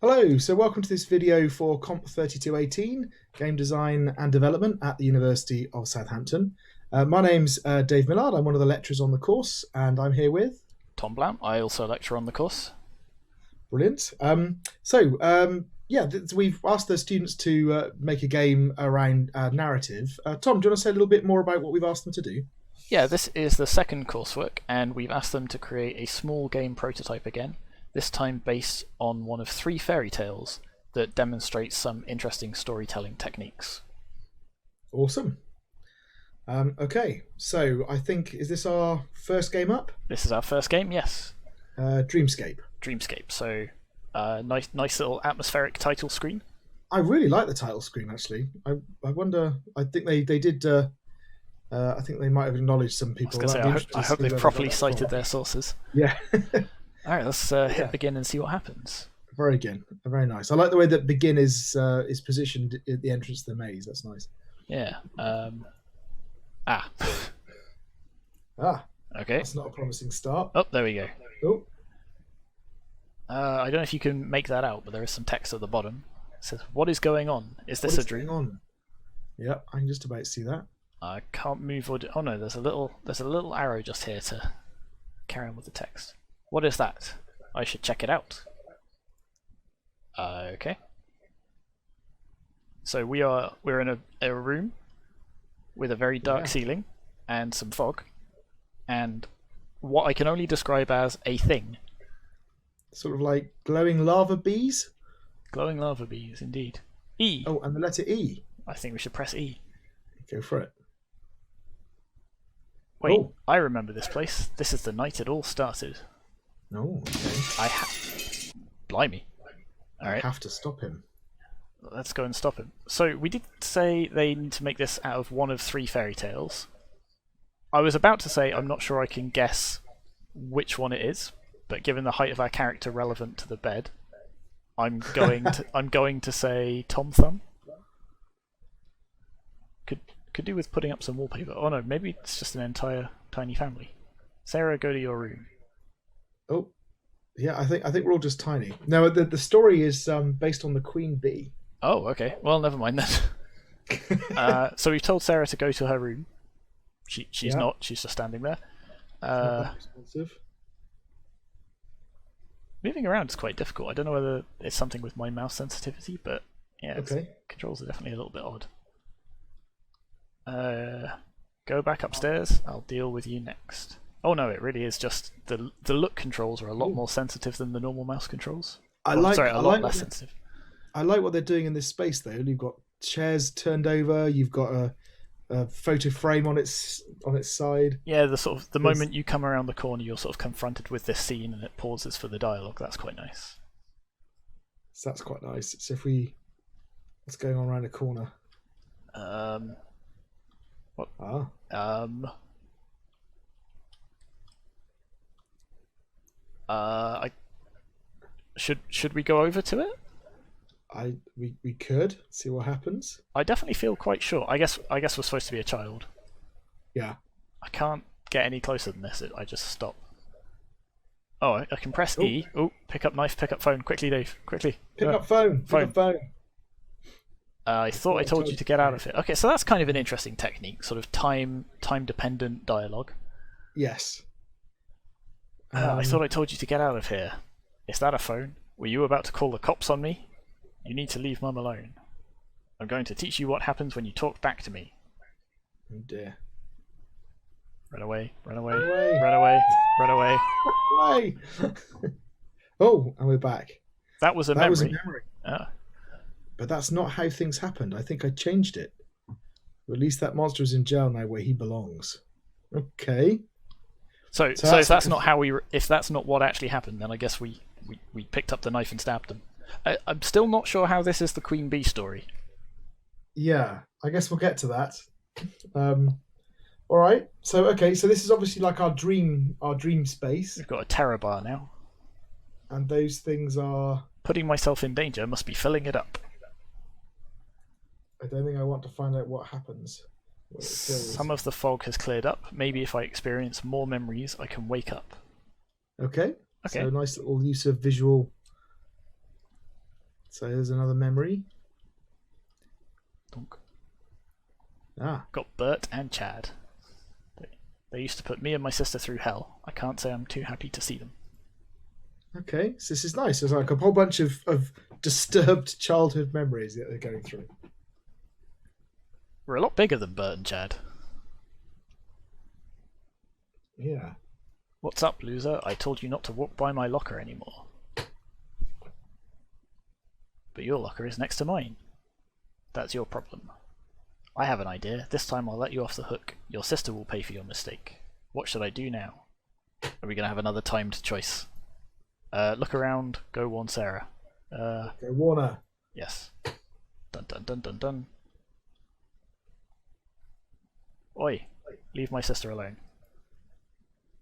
Hello, so welcome to this video for COMP3218, Game Design and Development at the University of Southampton. My name's Dave Millard, I'm one of the lecturers on the course, and I'm here with... Tom Blount, I also lecture on the course. Brilliant. We've asked the students to make a game around narrative. Tom, do you want to say a little bit more about what we've asked them to do? Yeah, this is the second coursework, and we've asked them to create a small game prototype again, this time based on one of 3 fairy tales that demonstrates some interesting storytelling techniques. Awesome. Okay, so I think, is this our first game up? This is our first game, yes. Dreamscape. Dreamscape, so nice little atmospheric title screen. I really like the title screen, actually. I wonder, I think they did, I think they might have acknowledged some people. I hope they've properly cited their sources. Yeah. Alright, let's hit begin and see what happens. Very nice. I like the way that begin is positioned at the entrance to the maze. That's nice. Yeah. Okay. That's not a promising start. Oh, there we go. Oh. I don't know if you can make that out, but there is some text at the bottom. It says, "What is going on? Is this a dream?" Going on? Yeah, I can just about see that. I can't move or oh no, there's a little arrow just here to carry on with the text. What is that? I should check it out. Okay. So we're in a room with a very dark ceiling and some fog, and what I can only describe as a thing. Sort of like glowing lava bees? Glowing lava bees, indeed. E. Oh, and the letter E. I think we should press E. Go for it. Wait, I remember this place. This is the night it all started. Oh, okay. Blimey. Alright. I have to stop him. Let's go and stop him. So, we did say they need to make this out of one of 3 fairy tales. I was about to say I'm not sure I can guess which one it is, but given the height of our character relevant to the bed, I'm going to say Tom Thumb. Could do with putting up some wallpaper. Oh no, maybe it's just an entire tiny family. Sarah, go to your room. Oh, yeah. I think we're all just tiny. No, the story is based on the Queen Bee. Oh, okay. Well, never mind then. So we've told Sarah to go to her room. She's not. She's just standing there. Moving around is quite difficult. I don't know whether it's something with my mouse sensitivity, but yeah, controls are definitely a little bit odd. Go back upstairs. I'll deal with you next. Oh no, it really is just the look controls are a lot more sensitive than the normal mouse controls. A lot less sensitive. I like what they're doing in this space though. You've got chairs turned over. You've got a photo frame on its side. Yeah, the moment you come around the corner, you're sort of confronted with this scene, and it pauses for the dialogue. That's quite nice. So that's quite nice. So what's going on around the corner? What? Should we go over to it? We could see what happens. I definitely feel quite sure. I guess we're supposed to be a child. Yeah. I can't get any closer than this. I just stop. Oh, I can press E. Oh, pick up knife, pick up phone. Quickly, Dave. Quickly. Pick up phone. I thought I told you to get out of it. Okay, so that's kind of an interesting technique, sort of time-dependent dialogue. Yes. I thought I told you to get out of here. Is that a phone? Were you about to call the cops on me? You need to leave Mum alone. I'm going to teach you what happens when you talk back to me. Oh dear. Run away, run away, run away, run away. Run away! Oh, and we're back. That was a memory. Oh. But that's not how things happened. I think I changed it. At least that monster is in jail now where he belongs. Okay. So if that's not how if that's not what actually happened, then I guess we picked up the knife and stabbed them. I'm still not sure how this is the Queen Bee story. Yeah, I guess we'll get to that. All right. So this is obviously like our dream space. We've got a terror bar now. And those things are... Putting myself in danger must be filling it up. I don't think I want to find out what happens. Some of the fog has cleared up. Maybe if I experience more memories, I can wake up. Okay. So nice little use of visual So there's another memory. Donk. Ah, Got Bert and Chad. They used to put me and my sister through hell. I can't say I'm too happy to see them. okay. So this is nice. There's like a whole bunch of disturbed childhood memories that they're going through. We're a lot bigger than Bert and Chad. Yeah. What's up, loser? I told you not to walk by my locker anymore. But your locker is next to mine. That's your problem. I have an idea. This time I'll let you off the hook. Your sister will pay for your mistake. What should I do now? Are we going to have another timed choice? Look around. Go warn Sarah. Go Warner. Yes. Dun dun dun dun dun. Oi, leave my sister alone.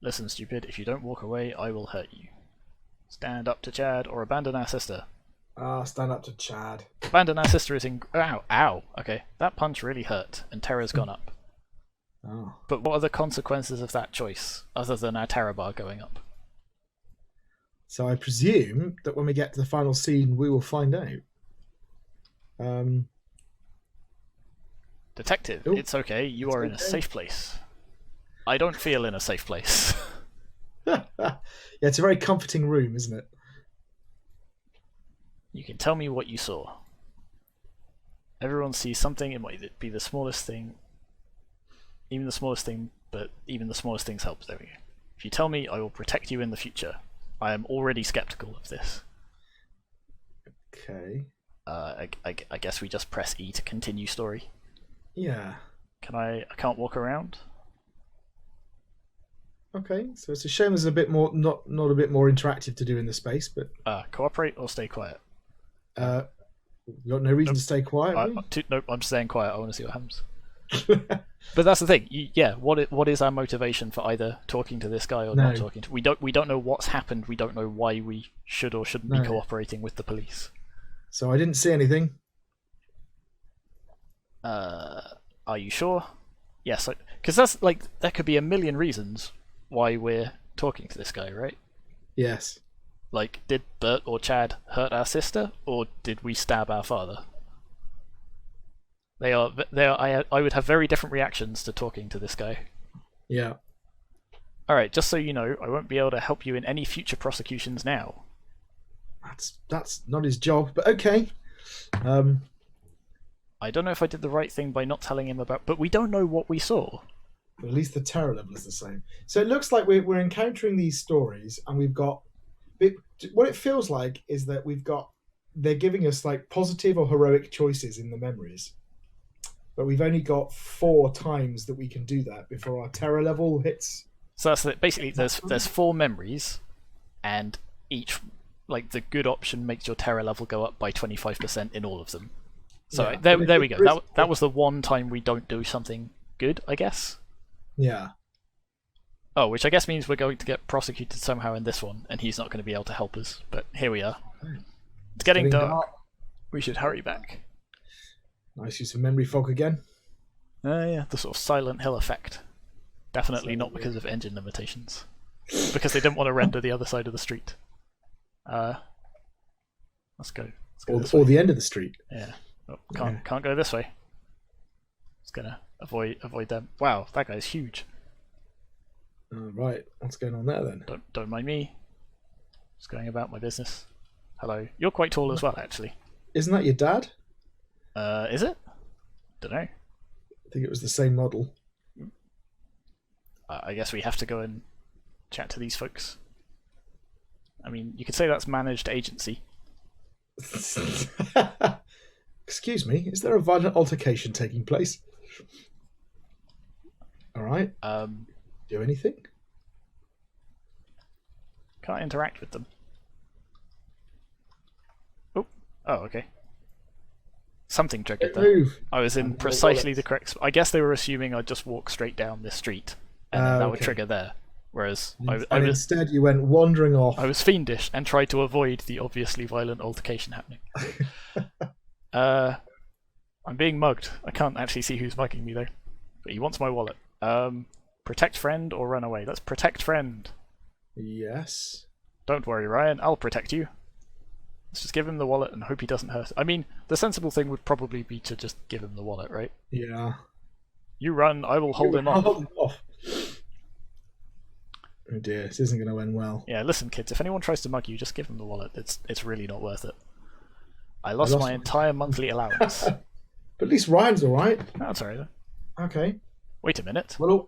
Listen, stupid, if you don't walk away, I will hurt you. Stand up to Chad or abandon our sister. Stand up to Chad. Abandon our sister is in... Ow, ow. Okay, that punch really hurt, and terror's gone up. Oh. But what are the consequences of that choice, other than our terror bar going up? So I presume that when we get to the final scene, we will find out. Detective, Ooh, it's okay, you are in a safe place. I don't feel in a safe place. Yeah, it's a very comforting room, isn't it? You can tell me what you saw. Everyone sees something, it might be the smallest thing. Even the smallest thing, but even the smallest things help. There we go. If you tell me, I will protect you in the future. I am already skeptical of this. Okay. I guess we just press E to continue story. Yeah. I can't walk around? Okay, so it's a shame there's a bit more, not a bit more interactive to do in the space, but Cooperate or stay quiet? we got no reason to stay quiet. Nope, I'm staying quiet. I want to see what happens. But that's the thing. Yeah, what is our motivation for either talking to this guy or not talking to? We don't know what's happened. We don't know why we should or shouldn't be cooperating with the police. So I didn't see anything. Are you sure? Yes, because that's like there could be a million reasons why we're talking to this guy, right? Yes. Like, did Bert or Chad hurt our sister, or did we stab our father? They are. I would have very different reactions to talking to this guy. Yeah. Alright, just so you know, I won't be able to help you in any future prosecutions now. That's not his job, but okay. I don't know if I did the right thing by not telling him about... But we don't know what we saw. At least the terror level is the same. So it looks like we're encountering these stories, and we've got... What it feels like is that they're giving us like positive or heroic choices in the memories. But we've only got 4 times that we can do that before our terror level hits. So that's it. Basically, there's 4 memories, and each... Like, the good option makes your terror level go up by 25% in all of them. So yeah, there we go. That was the one time we don't do something good, I guess. Yeah. Oh, which I guess means we're going to get prosecuted somehow in this one, and he's not going to be able to help us. But here we are. It's getting dark. We should hurry back. Nice use of memory fog again. Yeah, the sort of Silent Hill effect. Definitely not because of engine limitations. Because they didn't want to render the other side of the street. Let's go. Or the end of the street. Yeah. Oh, can't go this way. Just gonna avoid them. Wow, that guy's huge. Right, what's going on there then? Don't mind me. Just going about my business. Hello. You're quite tall as well, actually. Isn't that your dad? Is it? Don't know. I think it was the same model. I guess we have to go and chat to these folks. I mean, you could say that's managed agency. Excuse me, is there a violent altercation taking place? Alright. Do anything? Can't interact with them. Oh, okay. Something triggered that. Move. I was in precisely the correct spot. I guess they were assuming I'd just walk straight down this street, and then that would trigger there. Whereas instead you went wandering off. I was fiendish and tried to avoid the obviously violent altercation happening. I'm being mugged. I can't actually see who's mugging me though. But he wants my wallet. Protect friend or run away? Let's protect friend. Yes. Don't worry, Ryan. I'll protect you. Let's just give him the wallet and hope he doesn't hurt. I mean, the sensible thing would probably be to just give him the wallet, right? Yeah. You run, I will hold him off. Hold him off. Oh dear, this isn't going to end well. Yeah, listen, kids, if anyone tries to mug you, just give them the wallet. It's really not worth it. I lost my entire monthly allowance. But at least Ryan's alright. That's alright, though. Okay. Wait a minute. Well,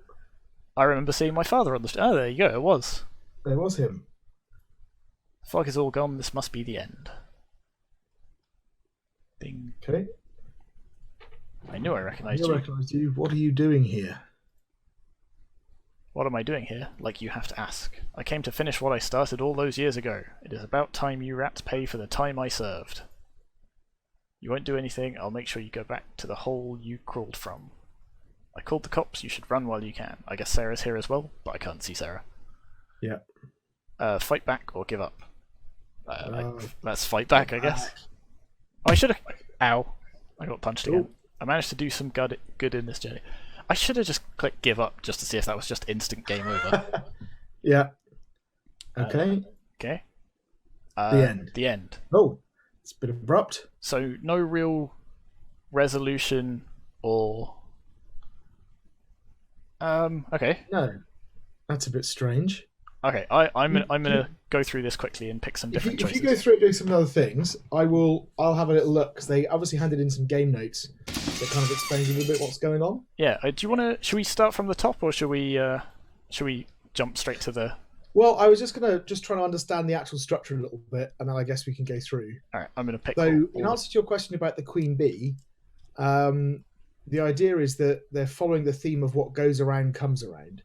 I remember seeing my father on the... Oh, there you go, it was. there was him. Fog is all gone, this must be the end. Ding. Okay. I knew I recognised you. I recognised you. What are you doing here? What am I doing here? Like you have to ask. I came to finish what I started all those years ago. It is about time you rats pay for the time I served. You won't do anything, I'll make sure you go back to the hole you crawled from. I called the cops, you should run while you can. I guess Sarah's here as well, but I can't see Sarah. Yeah. Fight back or give up? Let's fight back, I guess. Oh, I should have... Ow. I got punched again. I managed to do some good in this journey. I should have just clicked give up just to see if that was just instant game over. Yeah. Okay. Okay. The end. The end. Oh, it's a bit abrupt. So no real resolution or... okay. No. That's a bit strange. Okay, I'm gonna go through this quickly and pick some different choices. If you go through it doing some other things, I'll have a little look because they obviously handed in some game notes that kind of explains a little bit what's going on. Yeah. Do you want to? Should we start from the top or should we jump straight to the? Well, I was just trying to understand the actual structure a little bit, and then I guess we can go through. All right, I'm gonna pick. So, in answer to your question about the Queen Bee, the idea is that they're following the theme of what goes around comes around.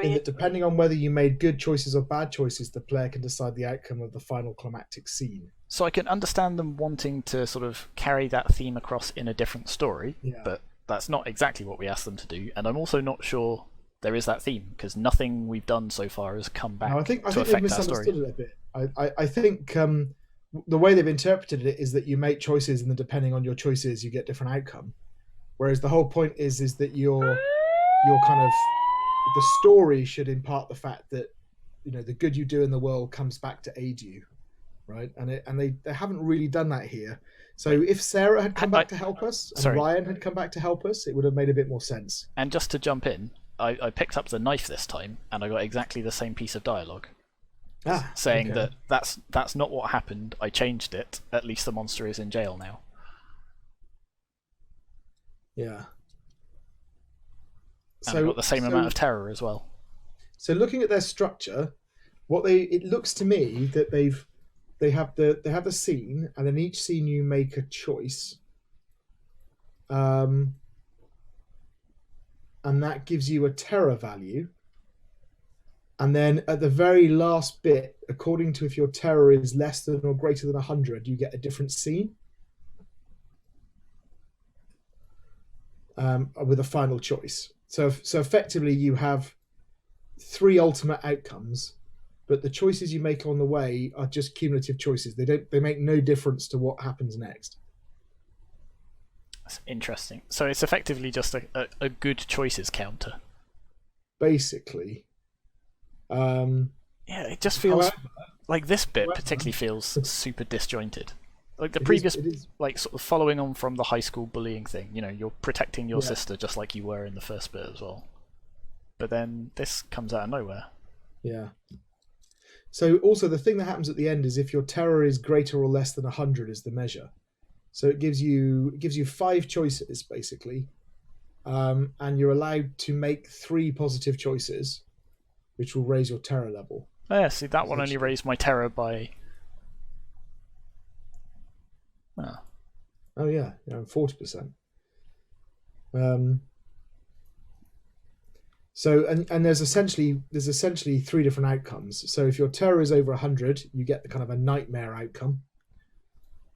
In that depending on whether you made good choices or bad choices, the player can decide the outcome of the final climactic scene. So I can understand them wanting to sort of carry that theme across in a different story, but that's not exactly what we asked them to do, and I'm also not sure there is that theme, because nothing we've done so far has come back I think to they've affect that story. misunderstood it a bit. I think the way they've interpreted it is that you make choices, and then depending on your choices, you get different outcome. Whereas the whole point is that you're kind of... The story should impart the fact that the good you do in the world comes back to aid you, right? And they haven't really done that here. So if Sarah had come back to help us and Ryan had come back to help us, it would have made a bit more sense. And just to jump in, I picked up the knife this time, and I got exactly the same piece of dialogue, saying that that's not what happened. I changed it. At least the monster is in jail now. Yeah. And I got the same amount of terror as well. So looking at their structure, it looks to me that they have the scene, and in each scene you make a choice, and that gives you a terror value. And then at the very last bit, according to if your terror is less than or greater than 100, you get a different scene with a final choice. So effectively, you have 3 ultimate outcomes, but the choices you make on the way are just cumulative choices. They make no difference to what happens next. That's interesting. So it's effectively just a good choices counter. Basically. Yeah, it just feels like this bit particularly feels super disjointed. Like the previous, like sort of following on from the high school bullying thing, you're protecting your sister just like you were in the first bit as well. But then this comes out of nowhere. Yeah. So also the thing that happens at the end is if your terror is greater or less than 100 is the measure. So it gives you 5 choices basically, and you're allowed to make 3 positive choices, which will raise your terror level. Oh, yeah, see that one only raised my terror by. Oh yeah, 40%. So and there's essentially 3 different outcomes. So if your terror is over 100, you get the kind of a nightmare outcome.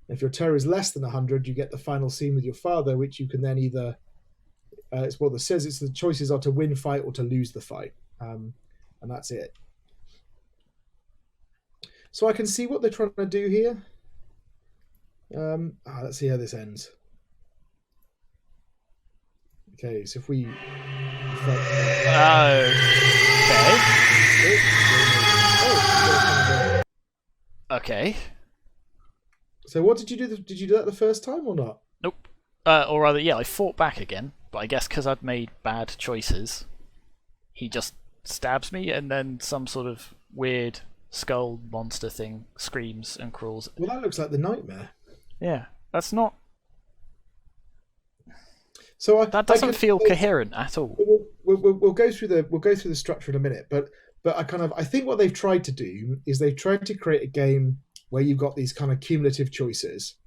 If your terror is less than 100, you get the final scene with your father, which you can then either it's what it says. It's the choices are to win fight or to lose the fight, and that's it. So I can see what they're trying to do here. Let's see how this ends. Okay, so if we... Okay. So what did you do? Did you do that the first time or not? Nope. Or rather, yeah, I fought back again, but I guess because I'd made bad choices, he just stabs me, and then some sort of weird skull monster thing screams and crawls. Well, that looks like the nightmare. Yeah, that's not. So that doesn't feel coherent at all. We'll go through the structure in a minute, but I think what they've tried to do is they've tried to create a game where you've got these kind of cumulative choices,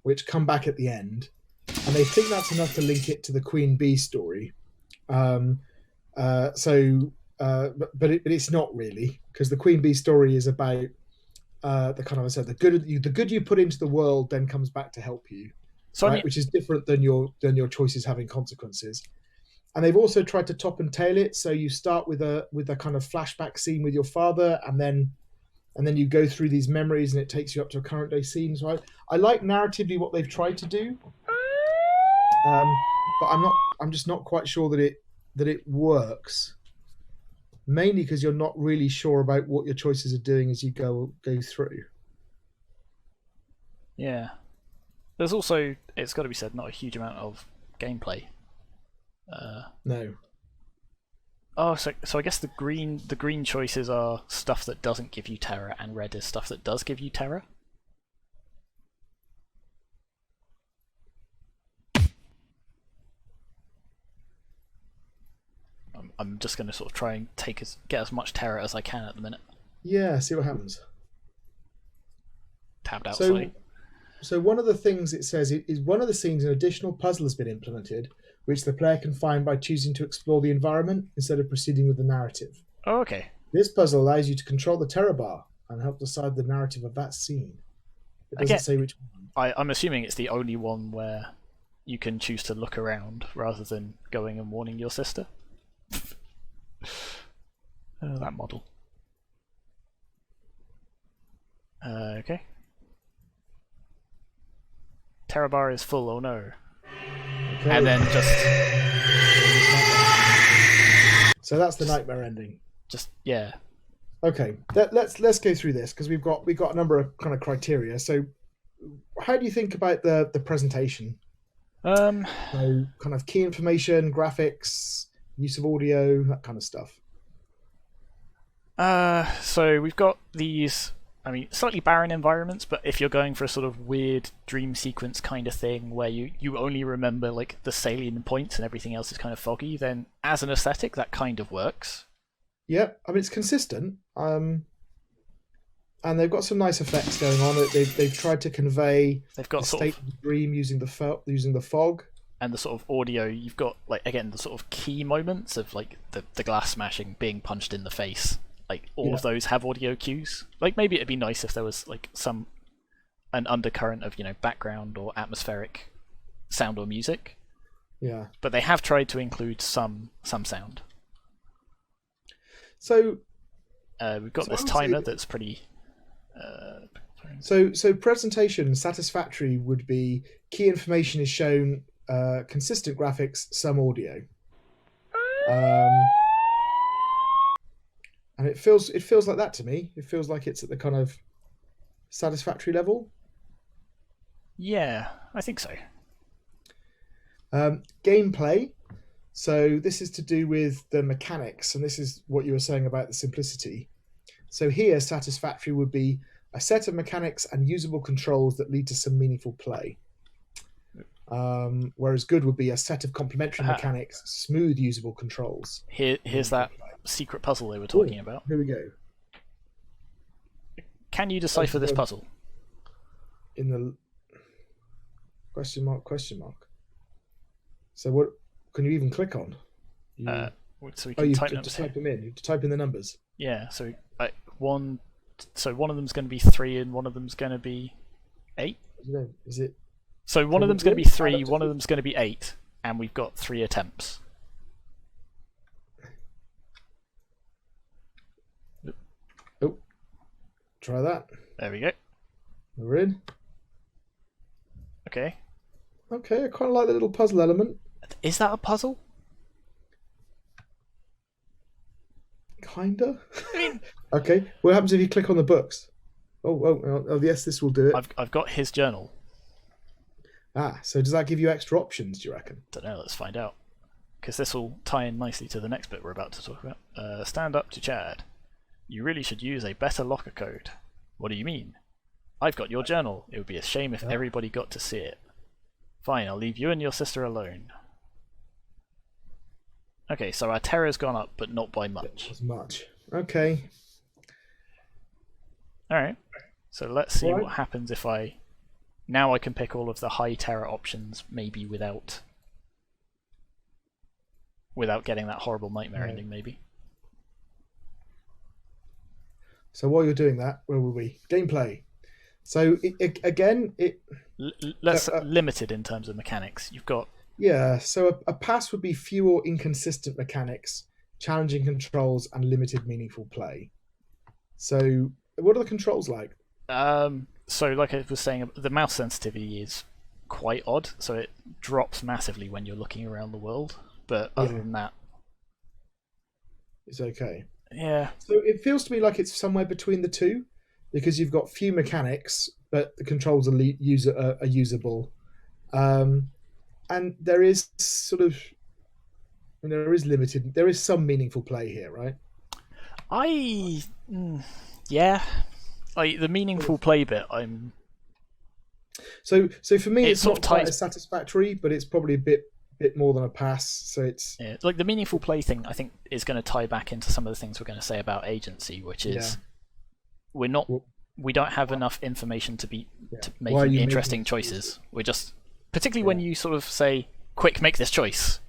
which come back at the end, and they think that's enough to link it to the Queen Bee story. But it's not really, because the Queen Bee story is about the good you put into the world then comes back to help you, so right? Which is different than your choices having consequences. And they've also tried to top and tail it, so you start with a kind of flashback scene with your father, and then you go through these memories, and it takes you up to a current day scene. So I like narratively what they've tried to do, but I'm just not quite sure that it works. Mainly because you're not really sure about what your choices are doing as you go through. Yeah. There's also, it's got to be said, not a huge amount of gameplay. No. Oh, so I guess the green choices are stuff that doesn't give you terror, and red is stuff that does give you terror. I'm just going to sort of try and get as much terror as I can at the minute. Yeah, see what happens. Tabbed out slightly. So one of the things it says is one of the scenes an additional puzzle has been implemented, which the player can find by choosing to explore the environment instead of proceeding with the narrative. Oh, okay. This puzzle allows you to control the terror bar and help decide the narrative of that scene. It doesn't say which one. I'm assuming it's the only one where you can choose to look around rather than going and warning your sister. That model. Okay. Terror bar is full, oh no. Okay. And then just... So that's the nightmare ending. Just, yeah. Okay, let's go through this, because we've got a number of kind of criteria. So how do you think about the presentation? So kind of key information, graphics, use of audio, that kind of stuff. So we've got these, slightly barren environments, but if you're going for a sort of weird dream sequence kind of thing where you only remember like the salient points and everything else is kind of foggy, then as an aesthetic that kind of works. Yeah, it's consistent. And they've got some nice effects going on. They've tried to convey the state of the dream using the fog. And the sort of audio, you've got the sort of key moments of like the glass smashing, being punched in the face. Like all of those have audio cues. Like maybe it'd be nice if there was like an undercurrent of background or atmospheric sound or music. Yeah. But they have tried to include some sound. So we've got this timer that's pretty. So presentation satisfactory would be key information is shown, consistent graphics, some audio, and it feels like that to me. It feels like it's at the kind of satisfactory level. Yeah, I think so. Gameplay. So this is to do with the mechanics, and this is what you were saying about the simplicity. So here, satisfactory would be a set of mechanics and usable controls that lead to some meaningful play. Whereas good would be a set of complementary mechanics, smooth usable controls. Here's that secret puzzle they were talking about. Here we go. Can you decipher this puzzle? In the question mark. So what can you even click on? So we can type them in. You have to type in the numbers. Yeah, so one of them's going to be 3 and one of them's going to be 8. Is it? So one of them's going to be 3, one of them's going to be 8, and we've got 3 attempts. Oh, try that. There we go. We're in. Okay. Okay, I quite like the little puzzle element. Is that a puzzle? Kinda. Okay. What happens if you click on the books? Oh, yes, this will do it. I've got his journal. So does that give you extra options, do you reckon? Don't know. Let's find out. Because this will tie in nicely to the next bit we're about to talk about. Stand up to Chad. You really should use a better locker code. What do you mean? I've got your journal. It would be a shame if everybody got to see it. Fine, I'll leave you and your sister alone. Okay, so our terror's gone up, but not by much. Not as much. Okay. Alright. So let's see what happens if I... Now I can pick all of the high terror options, maybe without getting that horrible nightmare ending, maybe. So while you're doing that, where were we? Gameplay. So Let's limited in terms of mechanics. You've got... Yeah, so a pass would be fewer inconsistent mechanics, challenging controls, and limited meaningful play. So what are the controls like? So like I was saying, the mouse sensitivity is quite odd, so it drops massively when you're looking around the world. But other than that, it's okay. Yeah. So it feels to me like it's somewhere between the two, because you've got few mechanics, but the controls are usable, and there is there is some meaningful play here, right? Yeah. Like the meaningful play bit, So for me, it's sort not of quite as satisfactory, but it's probably a bit more than a pass. So it's like the meaningful play thing. I think is going to tie back into some of the things we're going to say about agency, which is we don't have enough information to be making interesting choices. We're just particularly when you sort of say, "Quick, make this choice,"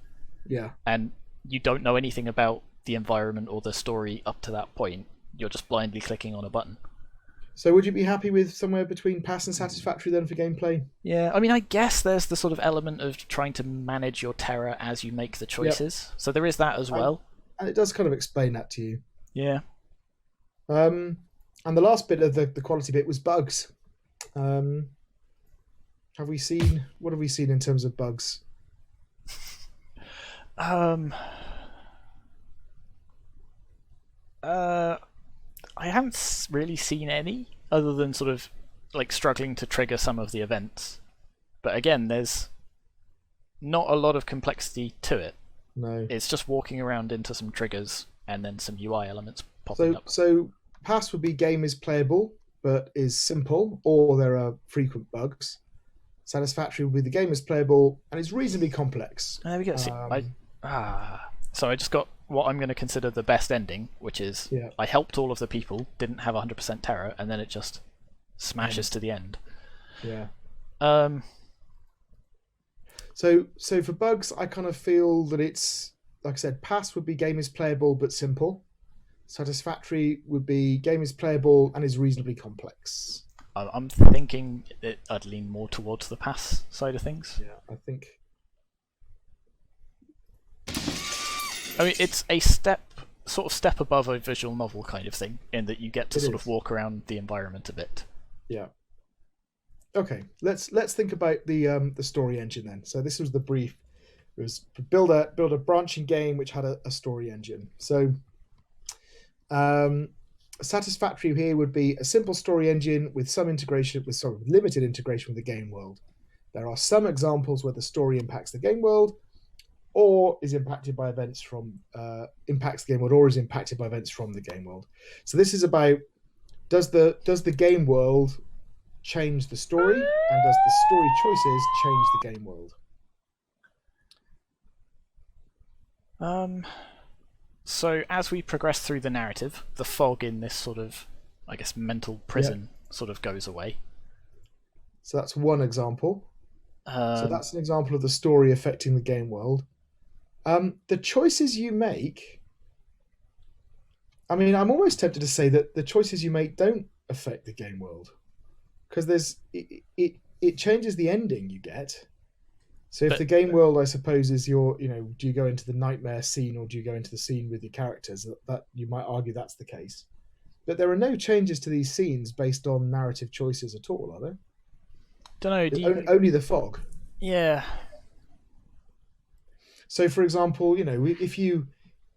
and you don't know anything about the environment or the story up to that point. You're just blindly clicking on a button. So would you be happy with somewhere between pass and satisfactory then for gameplay? Yeah, I mean, I guess there's the sort of element of trying to manage your terror as you make the choices. So there is that as well. And it does kind of explain that to you. Yeah. And the last bit of the quality bit was bugs. What have we seen in terms of bugs? I haven't really seen any, other than sort of like struggling to trigger some of the events. But again, there's not a lot of complexity to it. No. It's just walking around into some triggers and then some UI elements popping up. So pass would be game is playable but is simple, or there are frequent bugs. Satisfactory would be the game is playable and is reasonably complex. There we go. See, so I just got what I'm going to consider the best ending, which is I helped all of the people, didn't have 100% terror, and then it just smashes to the end. Yeah. So for bugs, I kind of feel that it's, like I said, pass would be game is playable but simple. Satisfactory would be game is playable and is reasonably complex. I'm thinking I'd lean more towards the pass side of things. Yeah, I think. I mean, it's a step above a visual novel kind of thing, in that you get to sort of walk around the environment a bit. Yeah. Okay, let's think about the story engine then. So this was the brief. It was build a branching game which had a story engine. So satisfactory here would be a simple story engine with some integration, with limited integration with the game world. There are some examples where the story impacts the game world, or is impacted by events from impacts the game world, or is impacted by events from the game world. So this is about does the game world change the story, and does the story choices change the game world? So as we progress through the narrative, the fog in this sort of, I guess, mental prison sort of goes away. So that's one example. So that's an example of the story affecting the game world. The choices you make, I mean, I'm almost tempted to say that the choices you make don't affect the game world, because it changes the ending you get. So if the game world, I suppose, is do you go into the nightmare scene or do you go into the scene with your characters? That you might argue that's the case. But there are no changes to these scenes based on narrative choices at all, are there? Don't know. Only the fog. Yeah. So, for example, if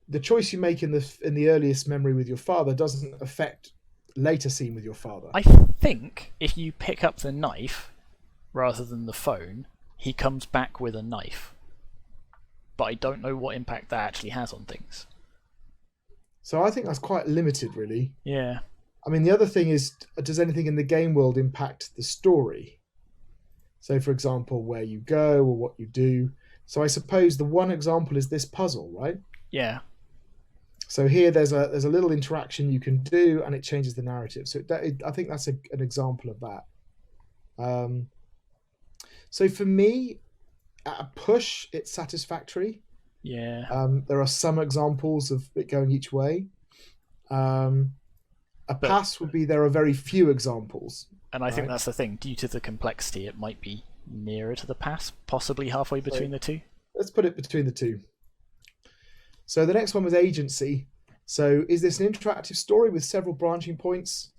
the choice you make in the earliest memory with your father doesn't affect later scene with your father. I think if you pick up the knife rather than the phone, he comes back with a knife. But I don't know what impact that actually has on things. So I think that's quite limited, really. Yeah. I mean, the other thing is, does anything in the game world impact the story? So, for example, where you go or what you do. So I suppose the one example is this puzzle, right? Yeah. So here there's a little interaction you can do, and it changes the narrative. So I think that's an example of that. So for me, at a push, it's satisfactory. Yeah. There are some examples of it going each way. A pass would be there are very few examples. And I think that's the thing. Due to the complexity, it might be nearer to the pass, possibly halfway between the two. Let's put it between the two. So the next one was agency. So is this an interactive story with several branching points,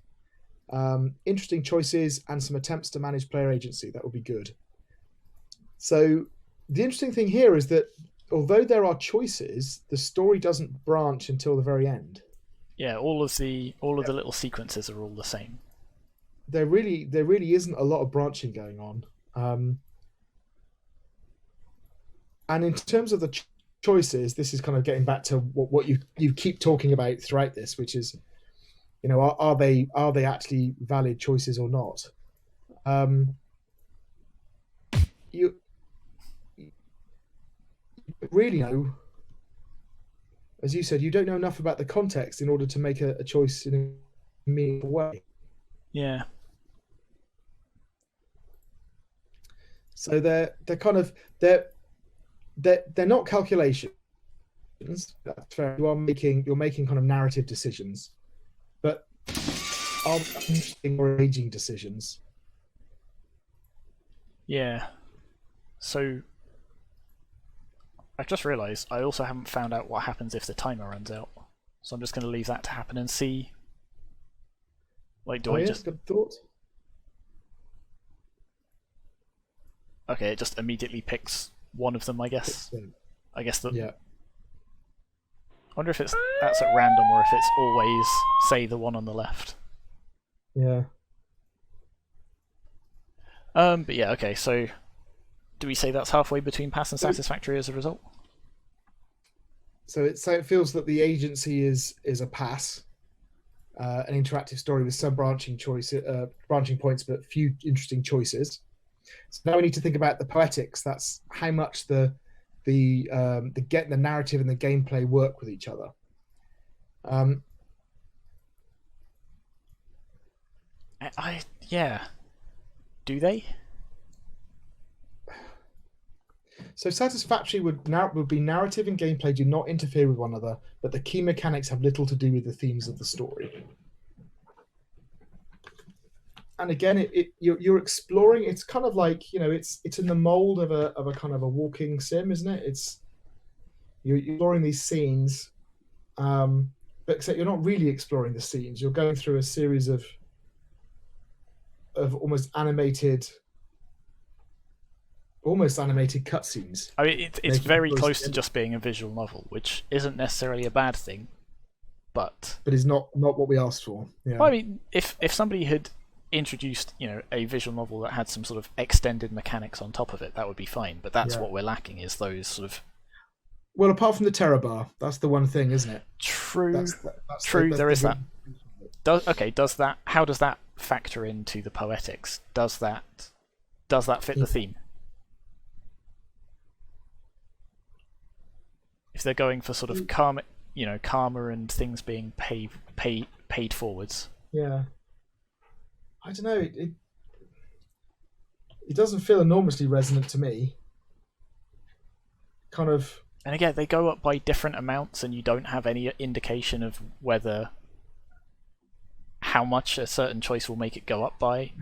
interesting choices, and some attempts to manage player agency? That would be good. So the interesting thing here is that although there are choices, the story doesn't branch until the very end. Yeah, all of the little sequences are all the same. There really isn't a lot of branching going on. And in terms of the choices, this is kind of getting back to what you keep talking about throughout this, which is, are they actually valid choices or not? You really know, as you said, you don't know enough about the context in order to make a choice in a meaningful way. Yeah. So they're not calculations. That's fair. You're making kind of narrative decisions, but are interesting or engaging decisions. Yeah. So I just realised I also haven't found out what happens if the timer runs out. So I'm just going to leave that to happen and see. Like, do I just? Good thoughts. Okay, it just immediately picks one of them, I guess. I guess that. Yeah. I wonder if that's at random or if it's always, say, the one on the left. Yeah. But yeah, okay. So, do we say that's halfway between pass and satisfactory as a result? So it feels that the agency is a pass, an interactive story with some branching points, but few interesting choices. So now we need to think about the poetics. That's how much the narrative and the gameplay work with each other. Yeah. Do they? So satisfactory would be narrative and gameplay do not interfere with one another, but the key mechanics have little to do with the themes of the story. And again, you're exploring. It's kind of like it's in the mold of a kind of a walking sim, isn't it? You're exploring these scenes, but except you're not really exploring the scenes. You're going through a series of almost animated cutscenes. I mean, it's very close to just being a visual novel, which isn't necessarily a bad thing, but is not what we asked for. Yeah. Well, I mean, if somebody had introduced a visual novel that had some sort of extended mechanics on top of it, that would be fine. But that's what we're lacking, is those sort of. Well, apart from the terror bar, that's the one thing, isn't it? True. There is that. How does that factor into the poetics? Does that fit the theme? If they're going for sort of karma and things being paid forwards. Yeah. I don't know. It doesn't feel enormously resonant to me. Kind of. And again, they go up by different amounts, and you don't have any indication of how much a certain choice will make it go up by.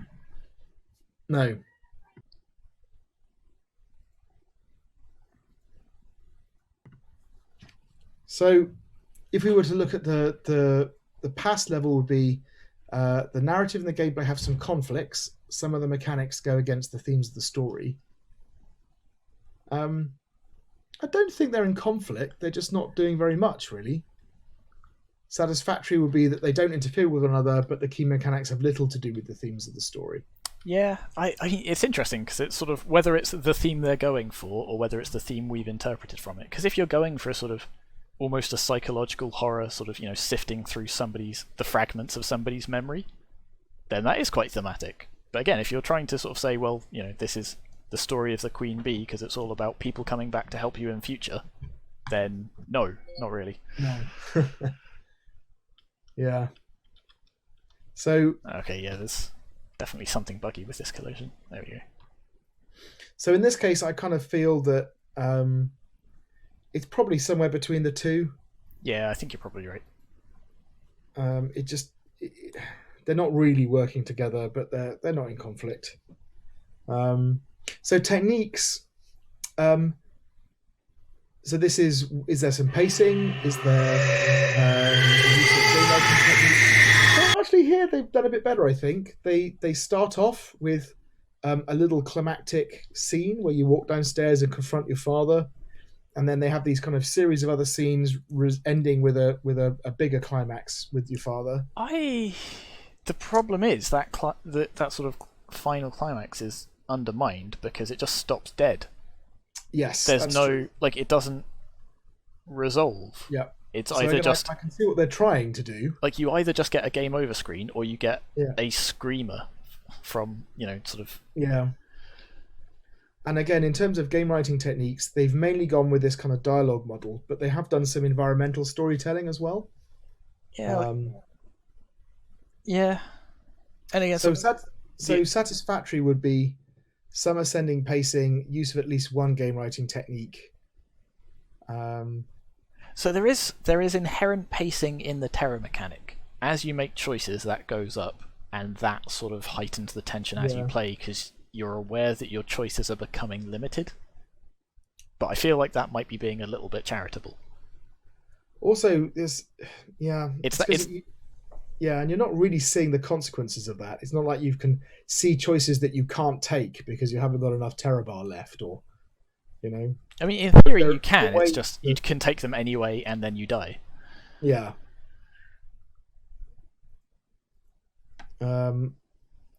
No. So, if we were to look at the past level, would be the narrative and the gameplay have some conflicts. Some of the mechanics go against the themes of the story. I don't think they're in conflict. They're just not doing very much, really. Satisfactory would be that they don't interfere with one another, but the key mechanics have little to do with the themes of the story. Yeah, it's interesting because it's sort of whether it's the theme they're going for or whether it's the theme we've interpreted from it. Because if you're going for a sort of almost a psychological horror, sort of sifting through the fragments of somebody's memory, then that is quite thematic. But again, if you're trying to sort of say, well, this is the story of the Queen Bee because it's all about people coming back to help you in future, then no, not really. No. Yeah. So okay, yeah, there's definitely something buggy with this collision. There we go. So in this case, I kind of feel that it's probably somewhere between the two. Yeah, I think you're probably right. They're not really working together, but they're not in conflict. So techniques. So this is there some pacing? Is there actually here they've done a bit better, I think. They start off with a little climactic scene where you walk downstairs and confront your father, and then they have these kind of series of other scenes ending with a bigger climax with your father. The problem is that that sort of final climax is undermined because it just stops dead. Yes, there's no true. It doesn't resolve. Yeah, it's so either again, just I can see what they're trying to do. You either just get a game over screen or you get a screamer from sort of And again, in terms of game writing techniques, they've mainly gone with this kind of dialogue model, but they have done some environmental storytelling as well. Yeah. Yeah. And again, satisfactory would be some ascending pacing, use of at least one game writing technique. So there is inherent pacing in the terror mechanic. As you make choices, that goes up, and that sort of heightens the tension as you play because you're aware that your choices are becoming limited. But I feel like that might be being a little bit charitable. Also, and you're not really seeing the consequences of that. It's not like you can see choices that you can't take because you haven't got enough terror bar left, or I mean, in theory you can. It's just you can take them anyway, and then you die. Yeah.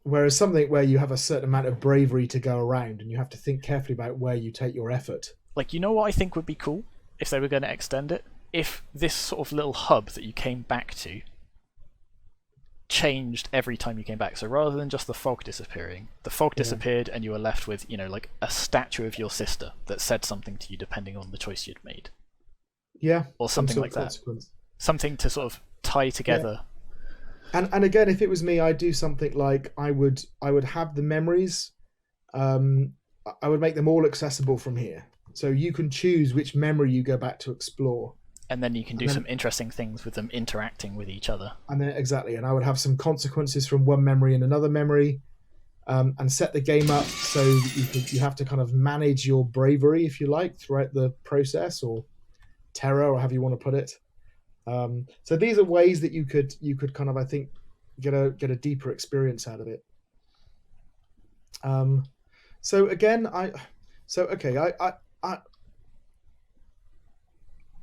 Whereas something where you have a certain amount of bravery to go around, and you have to think carefully about where you take your effort. What I think would be cool if they were going to extend it? If this sort of little hub that you came back to changed every time you came back. So rather than just the fog disappearing, the fog disappeared and you were left with, a statue of your sister that said something to you depending on the choice you'd made. Yeah. Or something like that. Something to sort of tie together. Yeah. And again, if it was me, I'd do something like I would have the memories. I would make them all accessible from here. So you can choose which memory you go back to explore. And then you can do some interesting things with them interacting with each other. And then and I would have some consequences from one memory and another memory, and set the game up so you have to kind of manage your bravery, if you like, throughout the process, or terror, or however you want to put it. So these are ways that you could kind of, I think, get a deeper experience out of it. So again,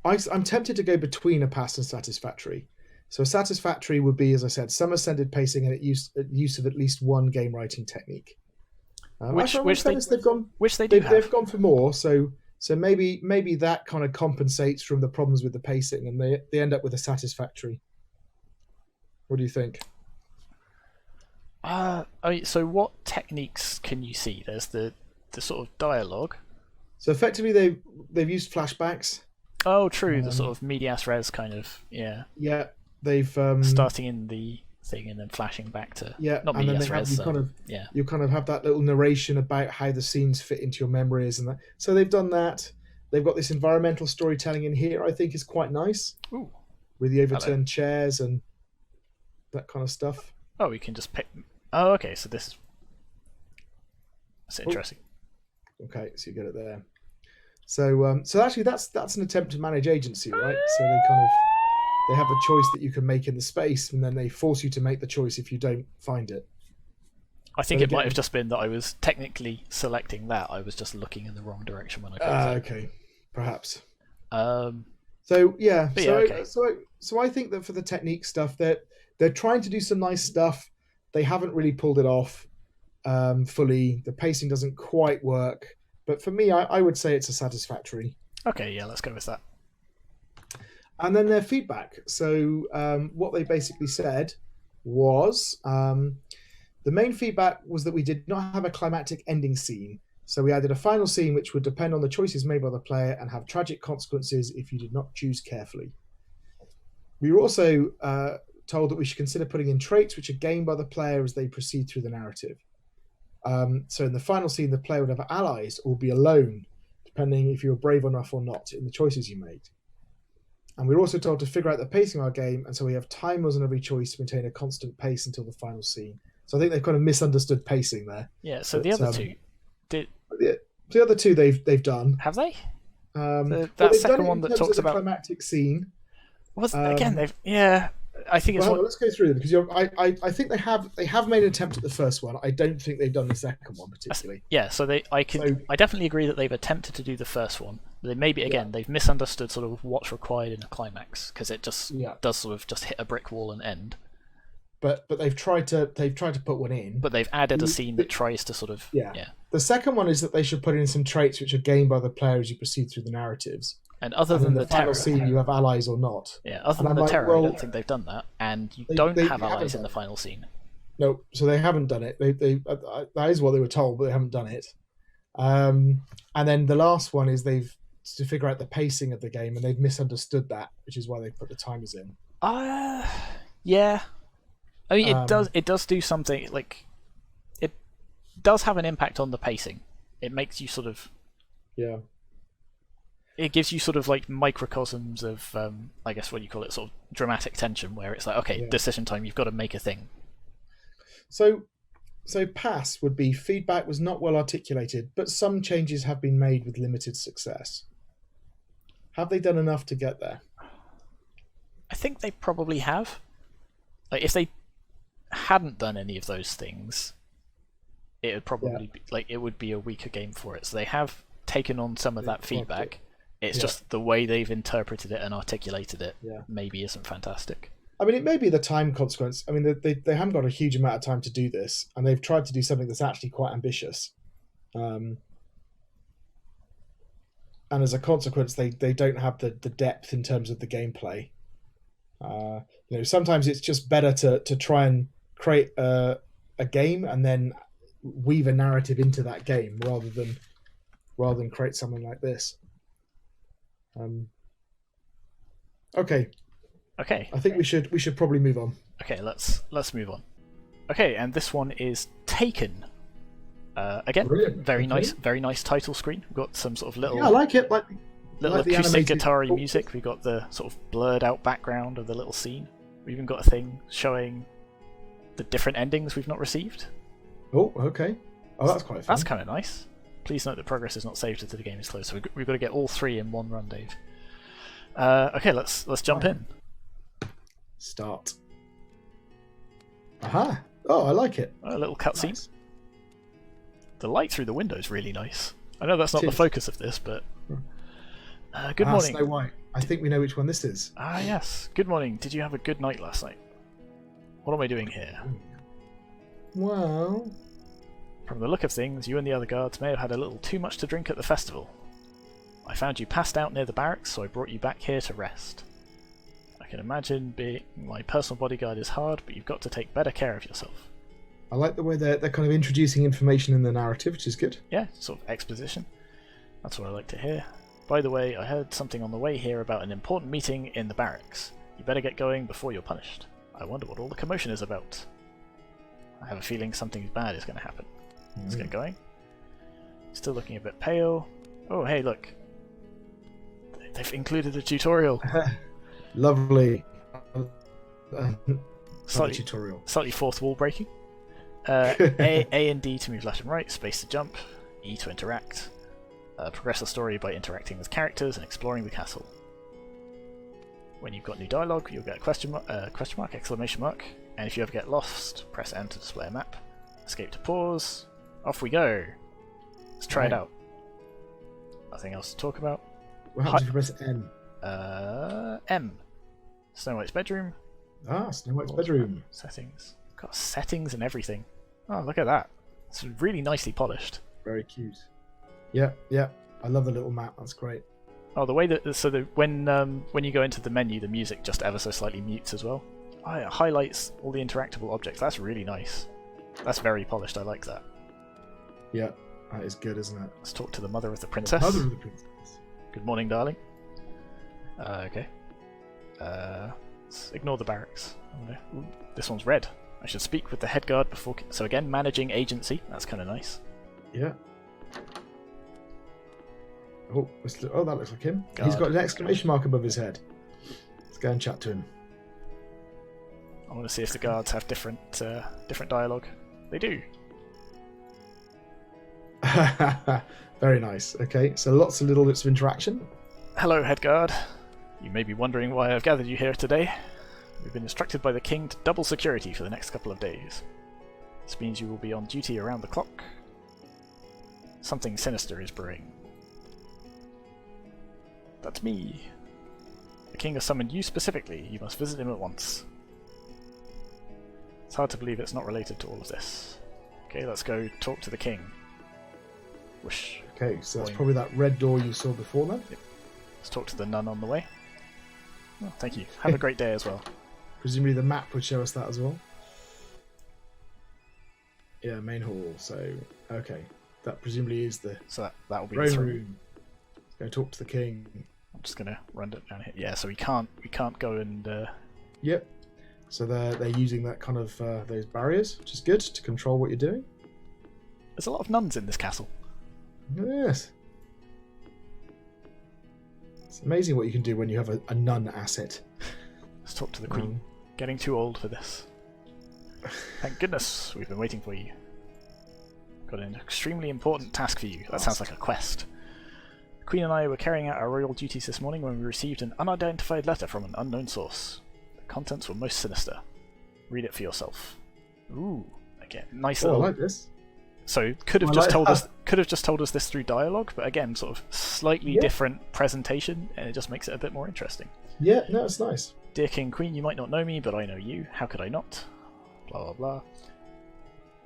I'm tempted to go between a pass and satisfactory. So satisfactory would be, as I said, some ascended pacing and use of at least one game writing technique. Which they've gone for more. So maybe that kind of compensates from the problems with the pacing, and they end up with a satisfactory. What do you think? So what techniques can you see? There's the sort of dialogue. So effectively, they've used flashbacks. Oh, true. The sort of medias res kind of, yeah. Yeah, they've starting in the thing and then flashing back to not medias res. You kind of have that little narration about how the scenes fit into your memories and that. So they've done that. They've got this environmental storytelling in here. I think is quite nice. Ooh, with the overturned chairs and that kind of stuff. Oh, we can just pick. Oh, okay. So that's interesting. Okay, so you get it there. So actually, that's an attempt to manage agency, right? So they have a choice that you can make in the space, and then they force you to make the choice if you don't find it. I think it might have just been that I was technically selecting that. I was just looking in the wrong direction when I got okay, perhaps. So yeah, But so yeah, okay. so I think that for the technique stuff, that they're trying to do some nice stuff. They haven't really pulled it off fully. The pacing doesn't quite work, but for me, I would say it's a satisfactory. Okay, yeah, let's go with that. And then their feedback. So what they basically said was the main feedback was that we did not have a climactic ending scene. So we added a final scene which would depend on the choices made by the player and have tragic consequences if you did not choose carefully. We were also told that we should consider putting in traits which are gained by the player as they proceed through the narrative. So in the final scene, the player would have allies or be alone, depending if you were brave enough or not in the choices you made. And we were also told to figure out the pacing of our game, and so we have timers on every choice to maintain a constant pace until the final scene. So I think they've kind of misunderstood pacing there. Yeah. So the other two, the other two they've done. have they? That That second one that talks about climactic scene. was again they've I think it's well, let's go through them because I think they have made an attempt at the first one. I don't think they've done the second one particularly. Yeah, so I definitely agree that they've attempted to do the first one. They maybe they've misunderstood sort of what's required in a climax because it just does sort of just hit a brick wall and end. But they've tried to put one in. But they've added a scene that tries to sort of The second one is that they should put in some traits which are gained by the player as you proceed through the narratives. And other than the final terror scene, you have allies or not. Yeah, other than the terror, I don't think they've done that. And you don't have allies in the final scene. No, so they haven't done it. They that is what they were told, but they haven't done it. And then the last one is they've to figure out the pacing of the game, and they've misunderstood that, which is why they put the timers in. Yeah. I mean, it does do something like it does have an impact on the pacing. It makes you sort of it gives you sort of like microcosms of I guess what you call it, sort of dramatic tension, where it's like, okay, decision time, you've got to make a thing. So pass would be feedback was not well articulated, but some changes have been made with limited success. Have they done enough to get there? I think they probably have. Like, if they hadn't done any of those things, it would probably be, like, it would be a weaker game for it. So they have taken on some of that feedback. It's just the way they've interpreted it and articulated it maybe isn't fantastic. I mean, it may be the time consequence. I mean, they haven't got a huge amount of time to do this, and they've tried to do something that's actually quite ambitious. And as a consequence, they don't have the depth in terms of the gameplay. Sometimes it's just better to try and create a game and then weave a narrative into that game rather than create something like this. Okay. I think we should probably move on. Okay, let's move on. Okay, and this one is Taken. Again, Brilliant. very nice title screen. We've got some sort of little I like it. Little acoustic guitar-y music. We've got the sort of blurred out background of the little scene. We've even got a thing showing the different endings we've not received. Oh, okay. Oh, that's quite fun. That's kind of nice. Please note that progress is not saved until the game is closed. So we've got to get all three in one run, Dave. Okay, let's jump in. Start. Aha! Oh, I like it. A little cutscene. Nice. The light through the window is really nice. I know that's not it the focus of this, but... good morning. Snow White. I think we know which one this is. Ah, yes. Good morning. Did you have a good night last night? What am I doing here? Well... From the look of things, you and the other guards may have had a little too much to drink at the festival. I found you passed out near the barracks, so I brought you back here to rest. I can imagine being my personal bodyguard is hard, but you've got to take better care of yourself. I like the way they're kind of introducing information in the narrative, which is good. Yeah, sort of exposition. That's what I like to hear. By the way, I heard something on the way here about an important meeting in the barracks. You better get going before you're punished. I wonder what all the commotion is about. I have a feeling something bad is going to happen. Let's get going. Still looking a bit pale. Oh, hey, look. They've included a tutorial. Lovely. Slightly fourth wall breaking. A and D to move left and right, space to jump, E to interact. Progress the story by interacting with characters and exploring the castle. When you've got new dialogue, you'll get a question mark, exclamation mark, and if you ever get lost, press N to display a map. Escape to pause. Off we go. Let's try it out. Nothing else to talk about. What happens if you press N? M. Snow White's bedroom. Ah, Snow White's bedroom. Settings. Got settings and everything. Oh, look at that. It's really nicely polished. Very cute. Yeah, yeah. I love the little map. That's great. Oh, the way that when you go into the menu, the music just ever so slightly mutes as well. Oh, it highlights all the interactable objects. That's really nice. That's very polished. I like that. Yeah, that is good, isn't it? Let's talk to the mother of the princess. Mother of the princess. Good morning, darling. Okay. Let's ignore the barracks. Ooh, this one's red. I should speak with the head guard before. So again, managing agency. That's kind of nice. Yeah. Oh, that looks like him. Guard. He's got an exclamation mark above his head. Let's go and chat to him. I want to see if the guards have different dialogue. They do. Very nice. Okay, so lots of little bits of interaction. Hello, head guard. You may be wondering why I've gathered you here today. We've been instructed by the king to double security for the next couple of days. This means you will be on duty around the clock. Something sinister is brewing. That's me. The king has summoned you specifically. You must visit him at once. It's hard to believe it's not related to all of this. Okay, let's go talk to the king. Whoosh. Okay, so that's probably that red door you saw before then? Yep. Let's talk to the nun on the way. Oh, thank you. Have a great day as well. Presumably the map would show us that as well. Yeah, main hall. So, okay. That presumably is the So that will be throne the throne. room. Go talk to the king. I'm just gonna run it down here. Yeah, so we can't go and. Yep. So they're using that kind of those barriers, which is good to control what you're doing. There's a lot of nuns in this castle. Yes. It's amazing what you can do when you have a nun asset. Let's talk to the queen. Getting too old for this. Thank goodness we've been waiting for you. Got an extremely important task for you. That sounds like a quest. The Queen and I were carrying out our royal duties this morning when we received an unidentified letter from an unknown source. The contents were most sinister. Read it for yourself. Ooh, again, nice little. I like this. So could have just told us this through dialogue, but again, sort of slightly different presentation, and it just makes it a bit more interesting. Yeah, no, it's nice. Dear King, Queen, you might not know me, but I know you. How could I not? Blah blah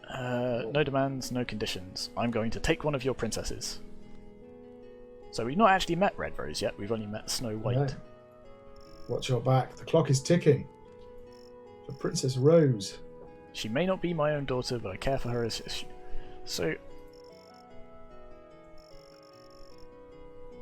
blah. No demands, no conditions. I'm going to take one of your princesses. So we've not actually met Red Rose yet. We've only met Snow White. No. Watch your back. The clock is ticking. For Princess Rose. She may not be my own daughter, but I care for her as she... So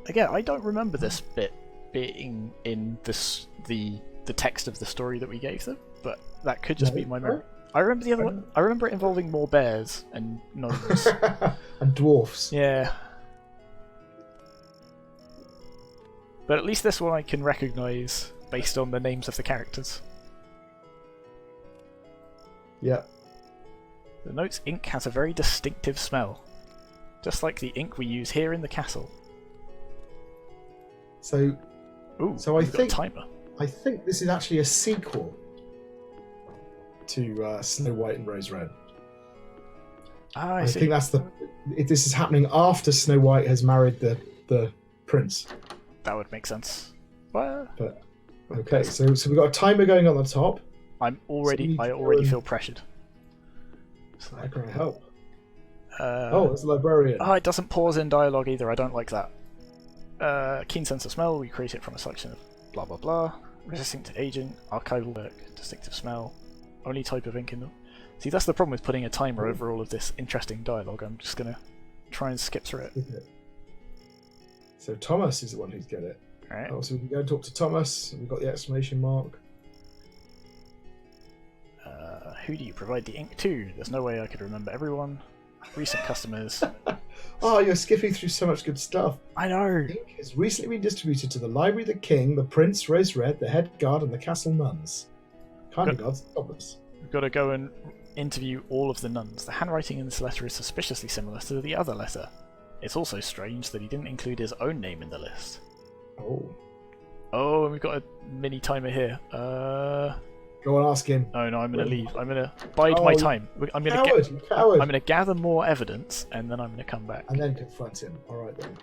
again, I don't remember this bit being in the text of the story that we gave them, but that could just be my memory. I remember the other one. I remember it involving more bears and gnomes and dwarfs. Yeah, but at least this one I can recognise based on the names of the characters. Yeah. The note's ink has a very distinctive smell, just like the ink we use here in the castle. So, ooh, I think got a timer. I think this is actually a sequel to Snow White and Rose Red. Ah, I see. think that's this is happening after Snow White has married the prince. That would make sense. Well, but okay, so we've got a timer going on the top. I already feel pressured. So, how can I help? It's a librarian. Oh, it doesn't pause in dialogue either. I don't like that. Keen sense of smell. We create it from a selection of blah blah blah. Resistant to agent, archival work, distinctive smell. Only type of ink in them. See, that's the problem with putting a timer over all of this interesting dialogue. I'm just gonna try and skip through it. So Thomas is the one who's get it. All right. So we can go and talk to Thomas. We've got the exclamation mark. Who do you provide the ink to? There's no way I could remember everyone. Recent customers. Oh, you're skipping through so much good stuff. I know. Ink has recently been distributed to the library, the king, the prince, Rose Red, the head guard, and the castle nuns. Kind of guards, Thomas. We've got to go and interview all of the nuns. The handwriting in this letter is suspiciously similar to the other letter. It's also strange that he didn't include his own name in the list. Oh, and we've got a mini timer here. Go and ask him. No, I'm going to leave. I'm going to bide my time. I'm going to gather more evidence, and then I'm going to come back. And then confront him. All right then.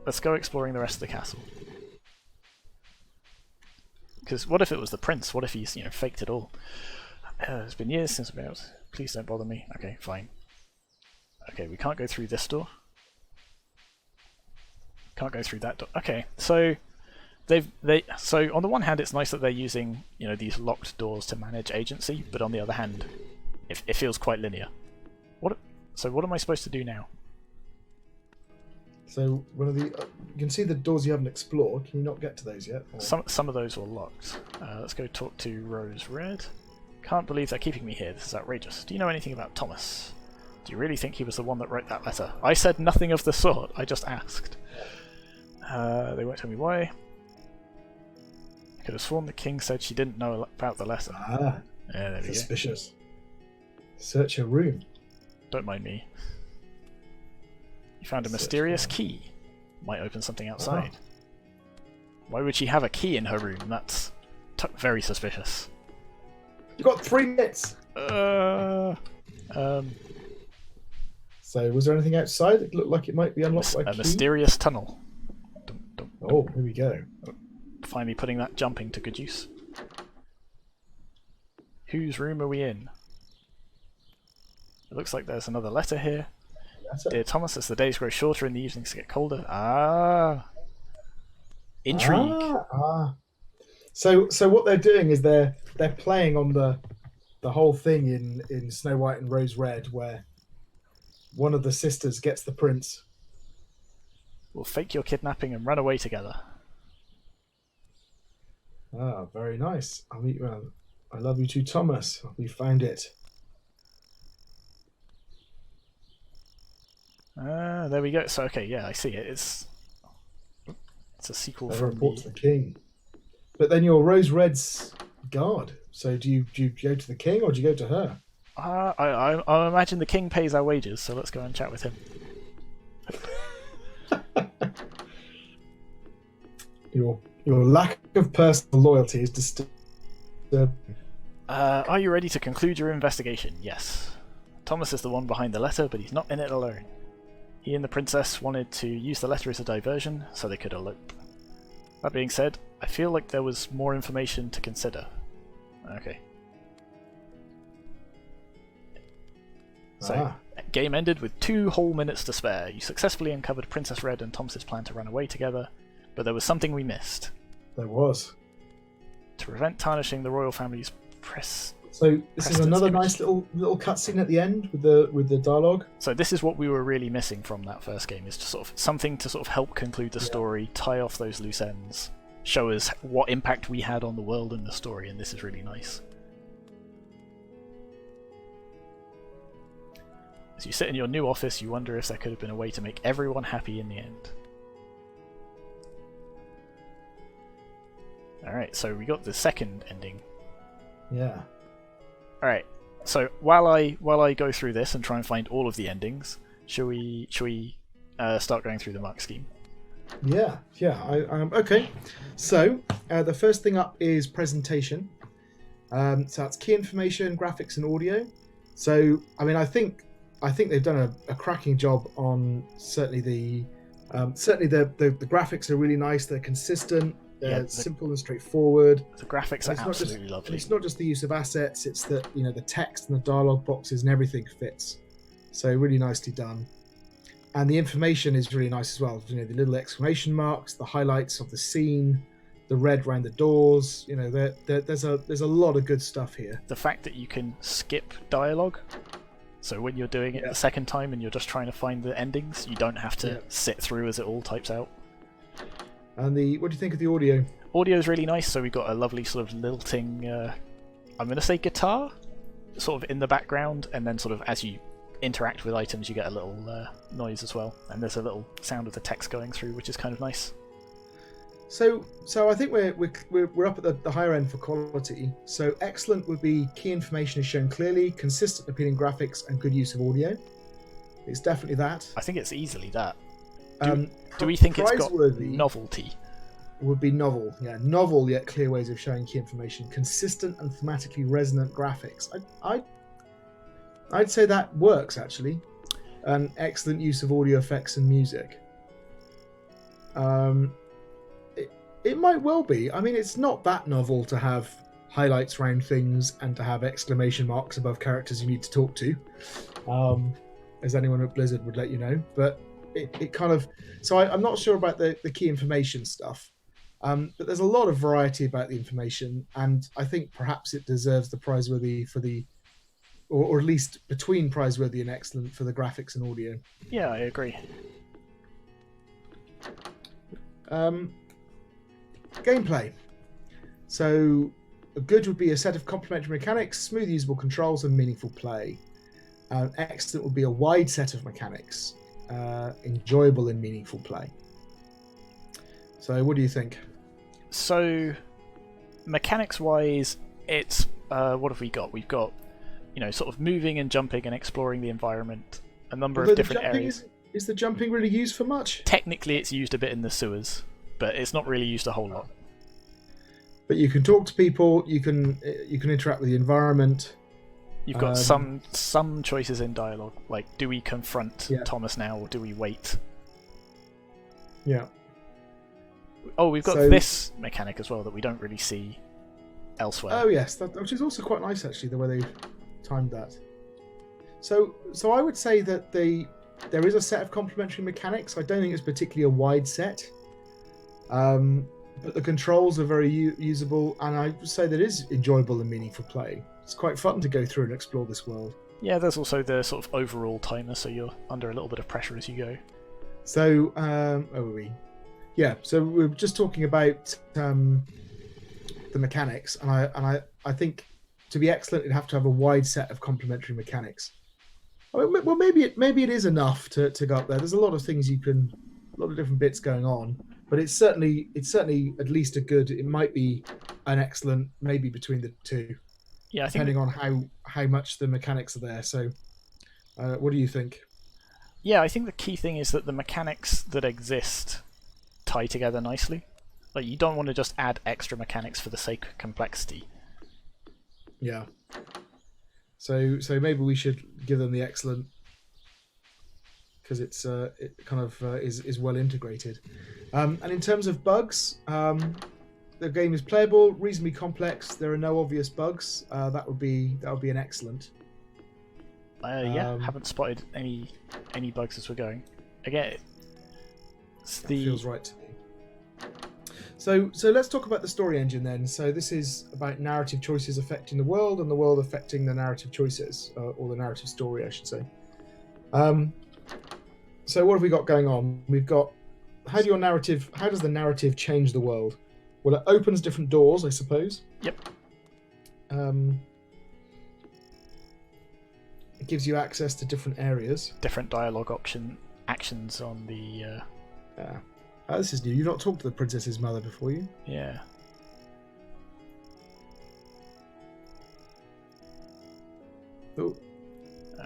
let's go exploring the rest of the castle. Because what if it was the prince? What if he's, faked it all? It's been years since I've been able to... Please don't bother me. Okay, fine. Okay, we can't go through this door. Can't go through that door. Okay, so so on the one hand, it's nice that they're using these locked doors to manage agency, but on the other hand, it feels quite linear. So what am I supposed to do now? So one of the you can see the doors you haven't explored. Can you not get to those yet? Or? Some of those were locked. Let's go talk to Rose Red. Can't believe they're keeping me here. This is outrageous. Do you know anything about Thomas? Do you really think he was the one that wrote that letter? I said nothing of the sort. I just asked. They won't tell me why. I could have sworn the king said she didn't know about the letter. Ah, yeah, there we go. Suspicious. Search her room. Don't mind me. You found a mysterious key. Might open something outside. Why would she have a key in her room? That's very suspicious. You got 3 minutes. So was there anything outside? It looked like it might be unlocked by a key. Mysterious tunnel. Oh, here we go. Finally putting that jumping to good use. Whose room are we in? It looks like there's another letter here. Dear Thomas, as the days grow shorter and the evenings get colder. Intrigue. So what they're doing is they're playing on the whole thing in Snow White and Rose Red, where one of the sisters gets the prince. We'll fake your kidnapping and run away together. Ah, very nice. I'll meet you. I love you too, Thomas. We found it. There we go. So okay, yeah, I see it. It's a sequel from report to the king. But then you're Rose Red's guard. So do you go to the king or do you go to her? I imagine the king pays our wages, so let's go and chat with him. Your lack of personal loyalty is disturbing. Are you ready to conclude your investigation? Yes. Thomas is the one behind the letter, but he's not in it alone. He and the princess wanted to use the letter as a diversion, so they could elope. That being said, I feel like there was more information to consider. Okay. So, game ended with 2 whole minutes to spare. You successfully uncovered Princess Red and Thomas's plan to run away together, but there was something we missed. There was. To prevent tarnishing the royal family's press. So this is another nice little cutscene at the end with the dialogue. So this is what we were really missing from that first game, is to sort of something to sort of help conclude the story, tie off those loose ends, show us what impact we had on the world and the story, and this is really nice. As you sit in your new office, you wonder if there could have been a way to make everyone happy in the end. Alright, so we got the second ending. Yeah. Alright, so while I go through this and try and find all of the endings, shall we start going through the mark scheme? Yeah. Okay. So the first thing up is presentation. So that's key information, graphics, and audio. So I mean, I think they've done a cracking job on certainly the graphics are really nice. They're consistent. They're simple and straightforward. The graphics are absolutely lovely. It's not just the use of assets; it's that the text and the dialogue boxes and everything fits. So really nicely done. And the information is really nice as well. The little exclamation marks, the highlights of the scene, the red around the doors. There's a lot of good stuff here. The fact that you can skip dialogue, so when you're doing it the second time and you're just trying to find the endings, you don't have to sit through as it all types out. And what do you think of the audio? Audio is really nice. So we've got a lovely sort of lilting, I'm going to say guitar, sort of in the background, and then sort of as you interact with items you get a little noise as well, and there's a little sound of the text going through, which is kind of nice. So I think we're up at the higher end for quality. So excellent would be key information is shown clearly, consistent appealing graphics, and good use of audio. It's definitely that. I think it's easily that. Do we think it's got novelty? Would be novel, novel yet clear ways of showing key information, consistent and thematically resonant graphics. I'd say that works actually. Excellent use of audio effects and music. It might well be. I mean, it's not that novel to have highlights around things and to have exclamation marks above characters you need to talk to, as anyone at Blizzard would let you know. But it kind of... So I'm not sure about the key information stuff, but there's a lot of variety about the information, and I think perhaps it deserves the prizeworthy for the... Or at least between prizeworthy and excellent for the graphics and audio. Yeah, I agree. Gameplay. So, good would be a set of complementary mechanics, smooth usable controls, and meaningful play. Excellent would be a wide set of mechanics, enjoyable and meaningful play. So, what do you think? So, mechanics-wise, it's what have we got? We've got, sort of moving and jumping and exploring the environment, a number of different areas. Is the jumping really used for much? Technically, it's used a bit in the sewers, but it's not really used a whole lot. But you can talk to people. You can interact with the environment. You've got some choices in dialogue, like do we confront Thomas now or do we wait? Yeah. Oh, we've got this mechanic as well that we don't really see elsewhere. Oh yes, which is also quite nice actually, the way they've timed that. So I would say that there is a set of complementary mechanics. I don't think it's particularly a wide set, but the controls are very usable, and I would say that it is enjoyable and meaningful play. It's quite fun to go through and explore this world. Yeah, there's also the sort of overall timer, so you're under a little bit of pressure as you go. So, so we're just talking about the mechanics, and I think to be excellent, it'd have to have a wide set of complementary mechanics. Well, maybe it is enough to go up there. There's a lot of things a lot of different bits going on, but it's certainly at least a good. It might be an excellent, maybe between the two. Yeah, depending on how much the mechanics are there. So, what do you think? Yeah, I think the key thing is that the mechanics that exist tie together nicely. Like, you don't want to just add extra mechanics for the sake of complexity. Yeah. So maybe we should give them the excellent, because it kind of is well integrated. And in terms of bugs, the game is playable, reasonably complex. There are no obvious bugs. That would be an excellent. Haven't spotted any bugs as we're going. Again, feels right to me. So let's talk about the story engine then. So this is about narrative choices affecting the world, and the world affecting the narrative choices, or the narrative story, I should say. So what have we got going on? We've got how does the narrative change the world? Well, it opens different doors, I suppose. Yep. It gives you access to different areas. Different dialogue actions on the... this is new. You've not talked to the princess's mother before, you? Yeah. Oh.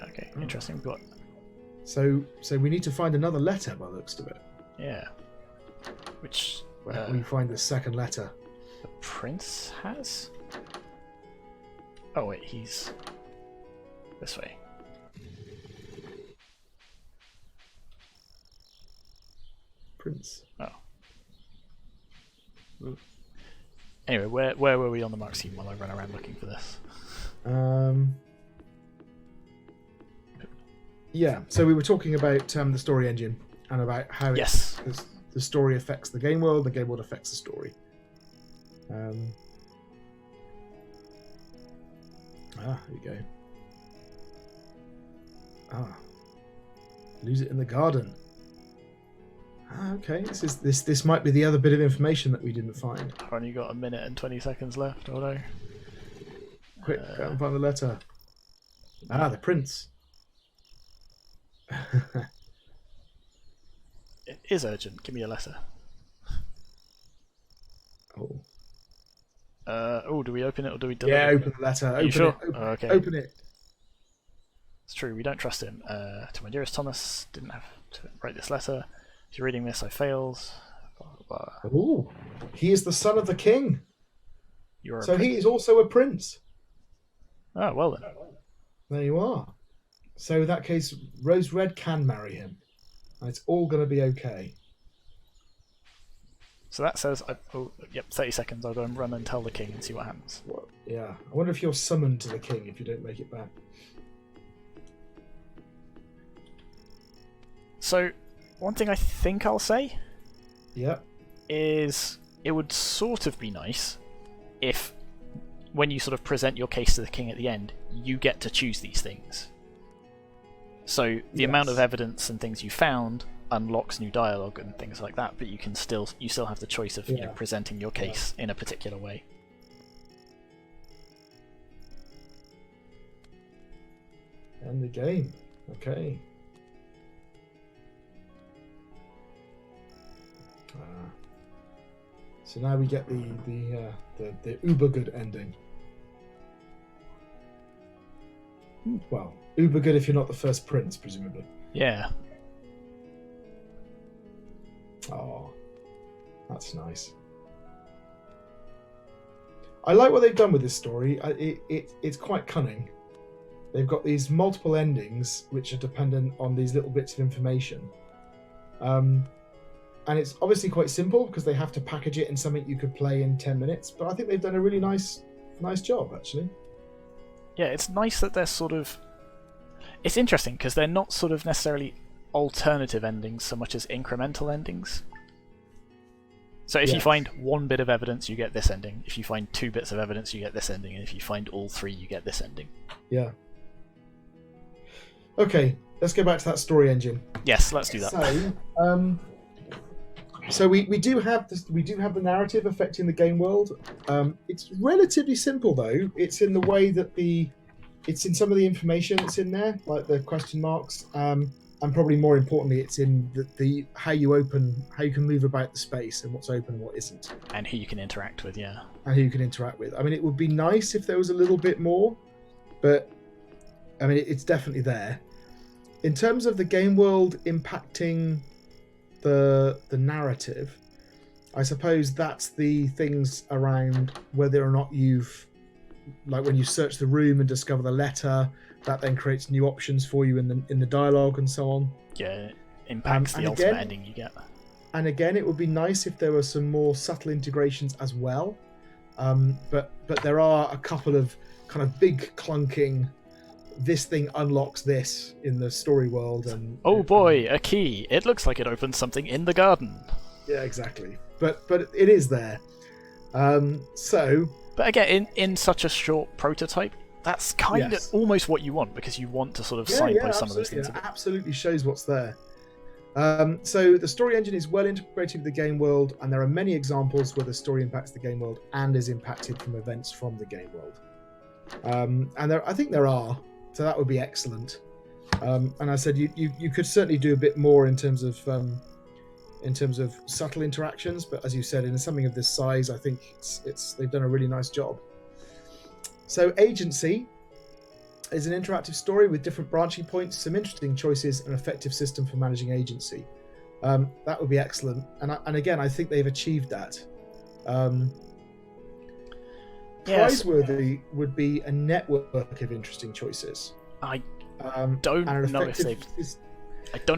Okay, interesting. What? So we need to find another letter by the looks of it. Yeah. Which... Where we find the second letter. The prince has? Oh wait, he's this way. Prince. Oh. Ooh. Anyway, where were we on the mark scheme while I run around looking for this? Yeah, so we were talking about the story engine and about how the story affects the game world affects the story. Here we go. Lose it in the garden. Okay, this might be the other bit of information that we didn't find. I've only got 1 minute and 20 seconds left, although... Quick, go and find the letter. The prince. It is urgent. Give me a letter. Do we open it or do we deliver it? Yeah, open the letter. Are you sure? Okay. Open it. It's true, we don't trust him. To my dearest Thomas, didn't have to write this letter. If you're reading this, I failed. Blah, blah, blah. Ooh, he is the son of the king. So he is also a prince. Oh, well then. There you are. So in that case, Rose Red can marry him. And it's all going to be okay. So that says, 30 seconds. I'll go and run and tell the king and see what happens. What? Yeah. I wonder if you're summoned to the king if you don't make it back. So, one thing I think I'll say is it would sort of be nice if, when you sort of present your case to the king at the end, you get to choose these things. So the amount of evidence and things you found unlocks new dialogue and things like that, but you still have the choice of presenting your case in a particular way. End the game. Okay. So now we get the uber good ending. Well, uber good if you're not the first prince, presumably. Yeah. Oh, that's nice. I like what they've done with this story. It's quite cunning. They've got these multiple endings which are dependent on these little bits of information. And it's obviously quite simple because they have to package it in something you could play in 10 minutes. But I think they've done a really nice job, actually. Yeah, it's nice that they're sort of... It's interesting because they're not sort of necessarily alternative endings so much as incremental endings. So if you find one bit of evidence, you get this ending. If you find two bits of evidence, you get this ending. And if you find all three, you get this ending. Yeah. Okay, let's go back to that story engine. Yes, let's do that. So we do have the narrative affecting the game world. It's relatively simple though. It's in the way that it's in some of the information that's in there, like the question marks, and probably more importantly, it's in the how you can move about the space and what's open and what isn't, and who you can interact with. Yeah, and who you can interact with. I mean, it would be nice if there was a little bit more, but I mean, it's definitely there. In terms of the game world impacting the narrative, I suppose that's the things around whether or not you've, like when you search the room and discover the letter, that then creates new options for you in the dialogue and so on. Yeah, it impacts the ultimate ending you get. And again, it would be nice if there were some more subtle integrations as well. But there are a couple of kind of big clunking, this thing unlocks this in the story world, and oh boy, a key! It looks like it opens something in the garden. Yeah, exactly. But it is there. But again, in such a short prototype, that's kind of almost what you want, because you want to sort of signpost some of those things. It absolutely shows what's there. So the story engine is well integrated with the game world, and there are many examples where the story impacts the game world and is impacted from events from the game world. And I think there are. So that would be excellent. And I said you could certainly do a bit more in terms of subtle interactions, but as you said, in something of this size, I think they've done a really nice job. So Agency is an interactive story with different branching points, some interesting choices, and an effective system for managing agency. That would be excellent. And again, I think they've achieved that. Prizeworthy would be a network of interesting choices. I don't know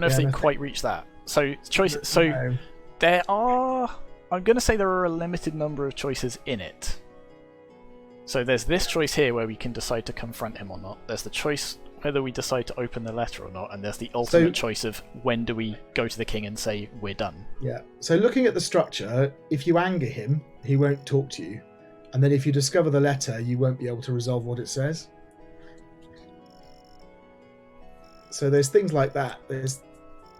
if they've quite reached that. So choices. So there are. I'm going to say there are a limited number of choices in it. So there's this choice here where we can decide to confront him or not. There's the choice whether we decide to open the letter or not, and there's the ultimate choice of when do we go to the king and say we're done. Yeah. So looking at the structure, if you anger him, he won't talk to you. And then if you discover the letter, you won't be able to resolve what it says. So there's things like that.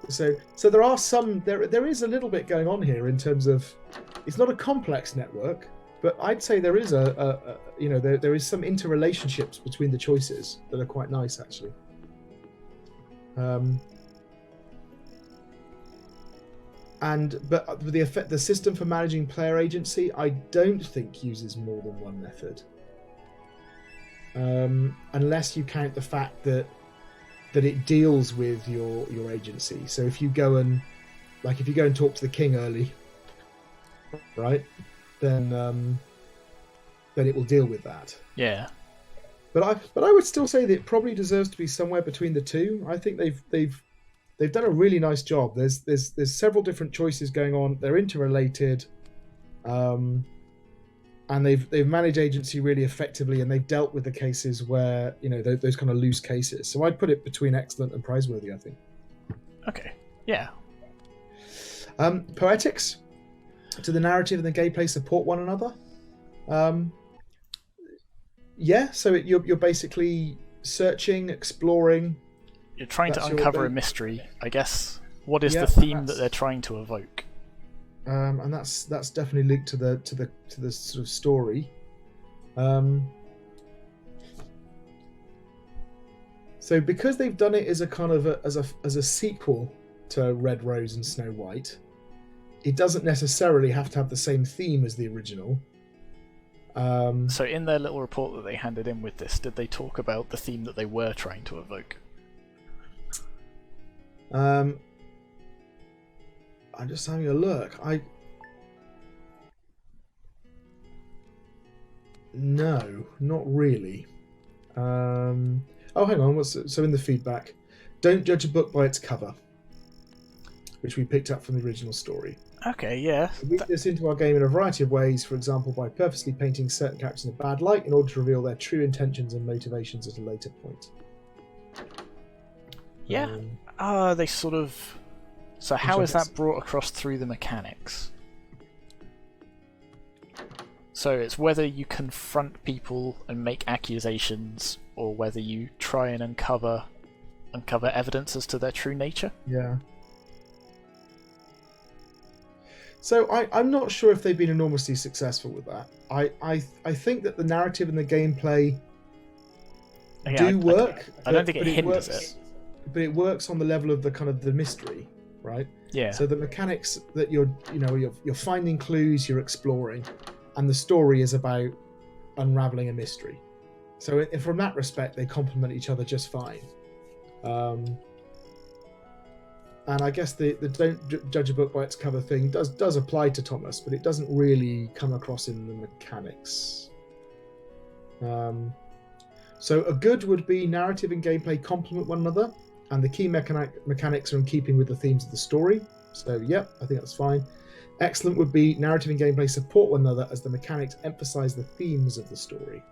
So there are some. There is a little bit going on here in terms of, it's not a complex network, but I'd say there is there is some interrelationships between the choices that are quite nice actually. But the system for managing player agency, I don't think uses more than one method, unless you count the fact that it deals with your agency. So if you go and talk to the king early, right, then it will deal with that. Yeah. But I would still say that it probably deserves to be somewhere between the two. I think they've done a really nice job. There's several different choices going on. They're interrelated. And they've managed agency really effectively, and they've dealt with the cases where those kind of loose cases. So I'd put it between excellent and praiseworthy, I think. Okay, yeah. Poetics. Do the narrative and the gameplay support one another? Yeah. So you're basically searching, exploring. You're trying to uncover a mystery, I guess. What is the theme that they're trying to evoke? And that's definitely linked to the sort of story. So because they've done it as a kind of as a sequel to Red Rose and Snow White, it doesn't necessarily have to have the same theme as the original. So in their little report that they handed in with this, did they talk about the theme that they were trying to evoke? I'm just having a look. No, not really. Oh, hang on. So in the feedback, don't judge a book by its cover, which we picked up from the original story. Okay, yeah. We weave this into our game in a variety of ways, for example, by purposely painting certain characters in a bad light in order to reveal their true intentions and motivations at a later point. Yeah. They sort of... So how is that brought across through the mechanics? So it's whether you confront people and make accusations, or whether you try and uncover evidence as to their true nature? Yeah. So I'm not sure if they've been enormously successful with that. I think that the narrative and the gameplay do work. I don't think it hinders it. But it works on the level of the kind of the mystery, right? Yeah. So the mechanics that you're finding clues, you're exploring, and the story is about unraveling a mystery. So from that respect, they complement each other just fine. And I guess the don't judge a book by its cover thing does apply to Thomas, but it doesn't really come across in the mechanics. So a good would be narrative and gameplay complement one another, and the key mechanics are in keeping with the themes of the story. So yep, I think that's fine. Excellent would be narrative and gameplay support one another as the mechanics emphasize the themes of the story.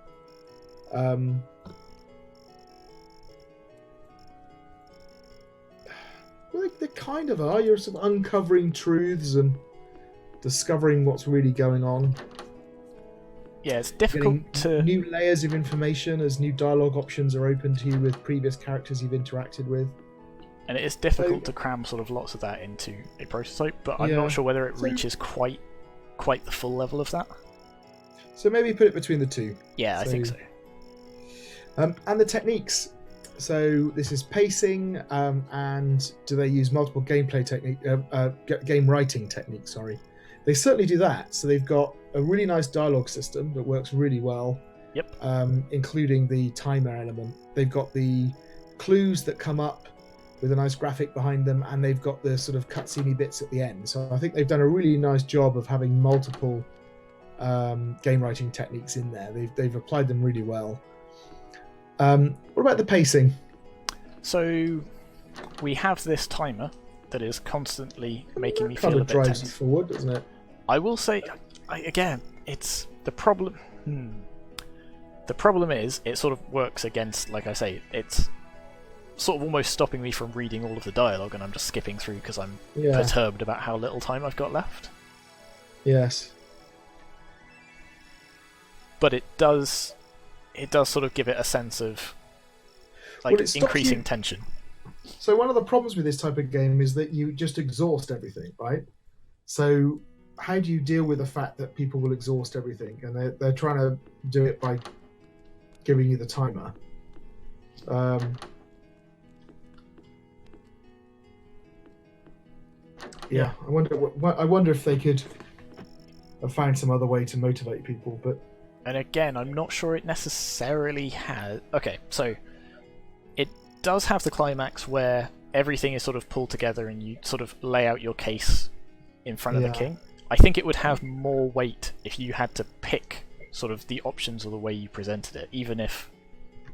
Well, they kind of are. You're sort of uncovering truths and discovering what's really going on. Yeah, it's difficult to... New layers of information as new dialogue options are open to you with previous characters you've interacted with. And it is difficult to cram sort of lots of that into a prototype, but I'm not sure whether it reaches quite the full level of that. So maybe put it between the two. Yeah, I think so. And the techniques. So this is pacing, and do they use multiple gameplay technique, game writing techniques? Sorry, they certainly do that. So they've got a really nice dialogue system that works really well. Yep. Including the timer element. They've got the clues that come up with a nice graphic behind them, and they've got the sort of cutscene bits at the end. So I think they've done a really nice job of having multiple game writing techniques in there. They've applied them really well. What about the pacing? So we have this timer that is constantly making me kind feel of a bit drives tense. it forward, doesn't it? I will say, again, it's the problem. The problem is it sort of works against, like I say, it's sort of almost stopping me from reading all of the dialogue, and I'm just skipping through because I'm perturbed about how little time I've got left. Yes. But it does sort of give it a sense of increasing tension. So one of the problems with this type of game is that you just exhaust everything, right? So how do you deal with the fact that people will exhaust everything, and they're trying to do it by giving you the timer? Yeah, I wonder if they could have found some other way to motivate people, but. And again, I'm not sure it necessarily has... Okay, so it does have the climax where everything is sort of pulled together and you sort of lay out your case in front of the king. I think it would have more weight if you had to pick sort of the options or the way you presented it, even if...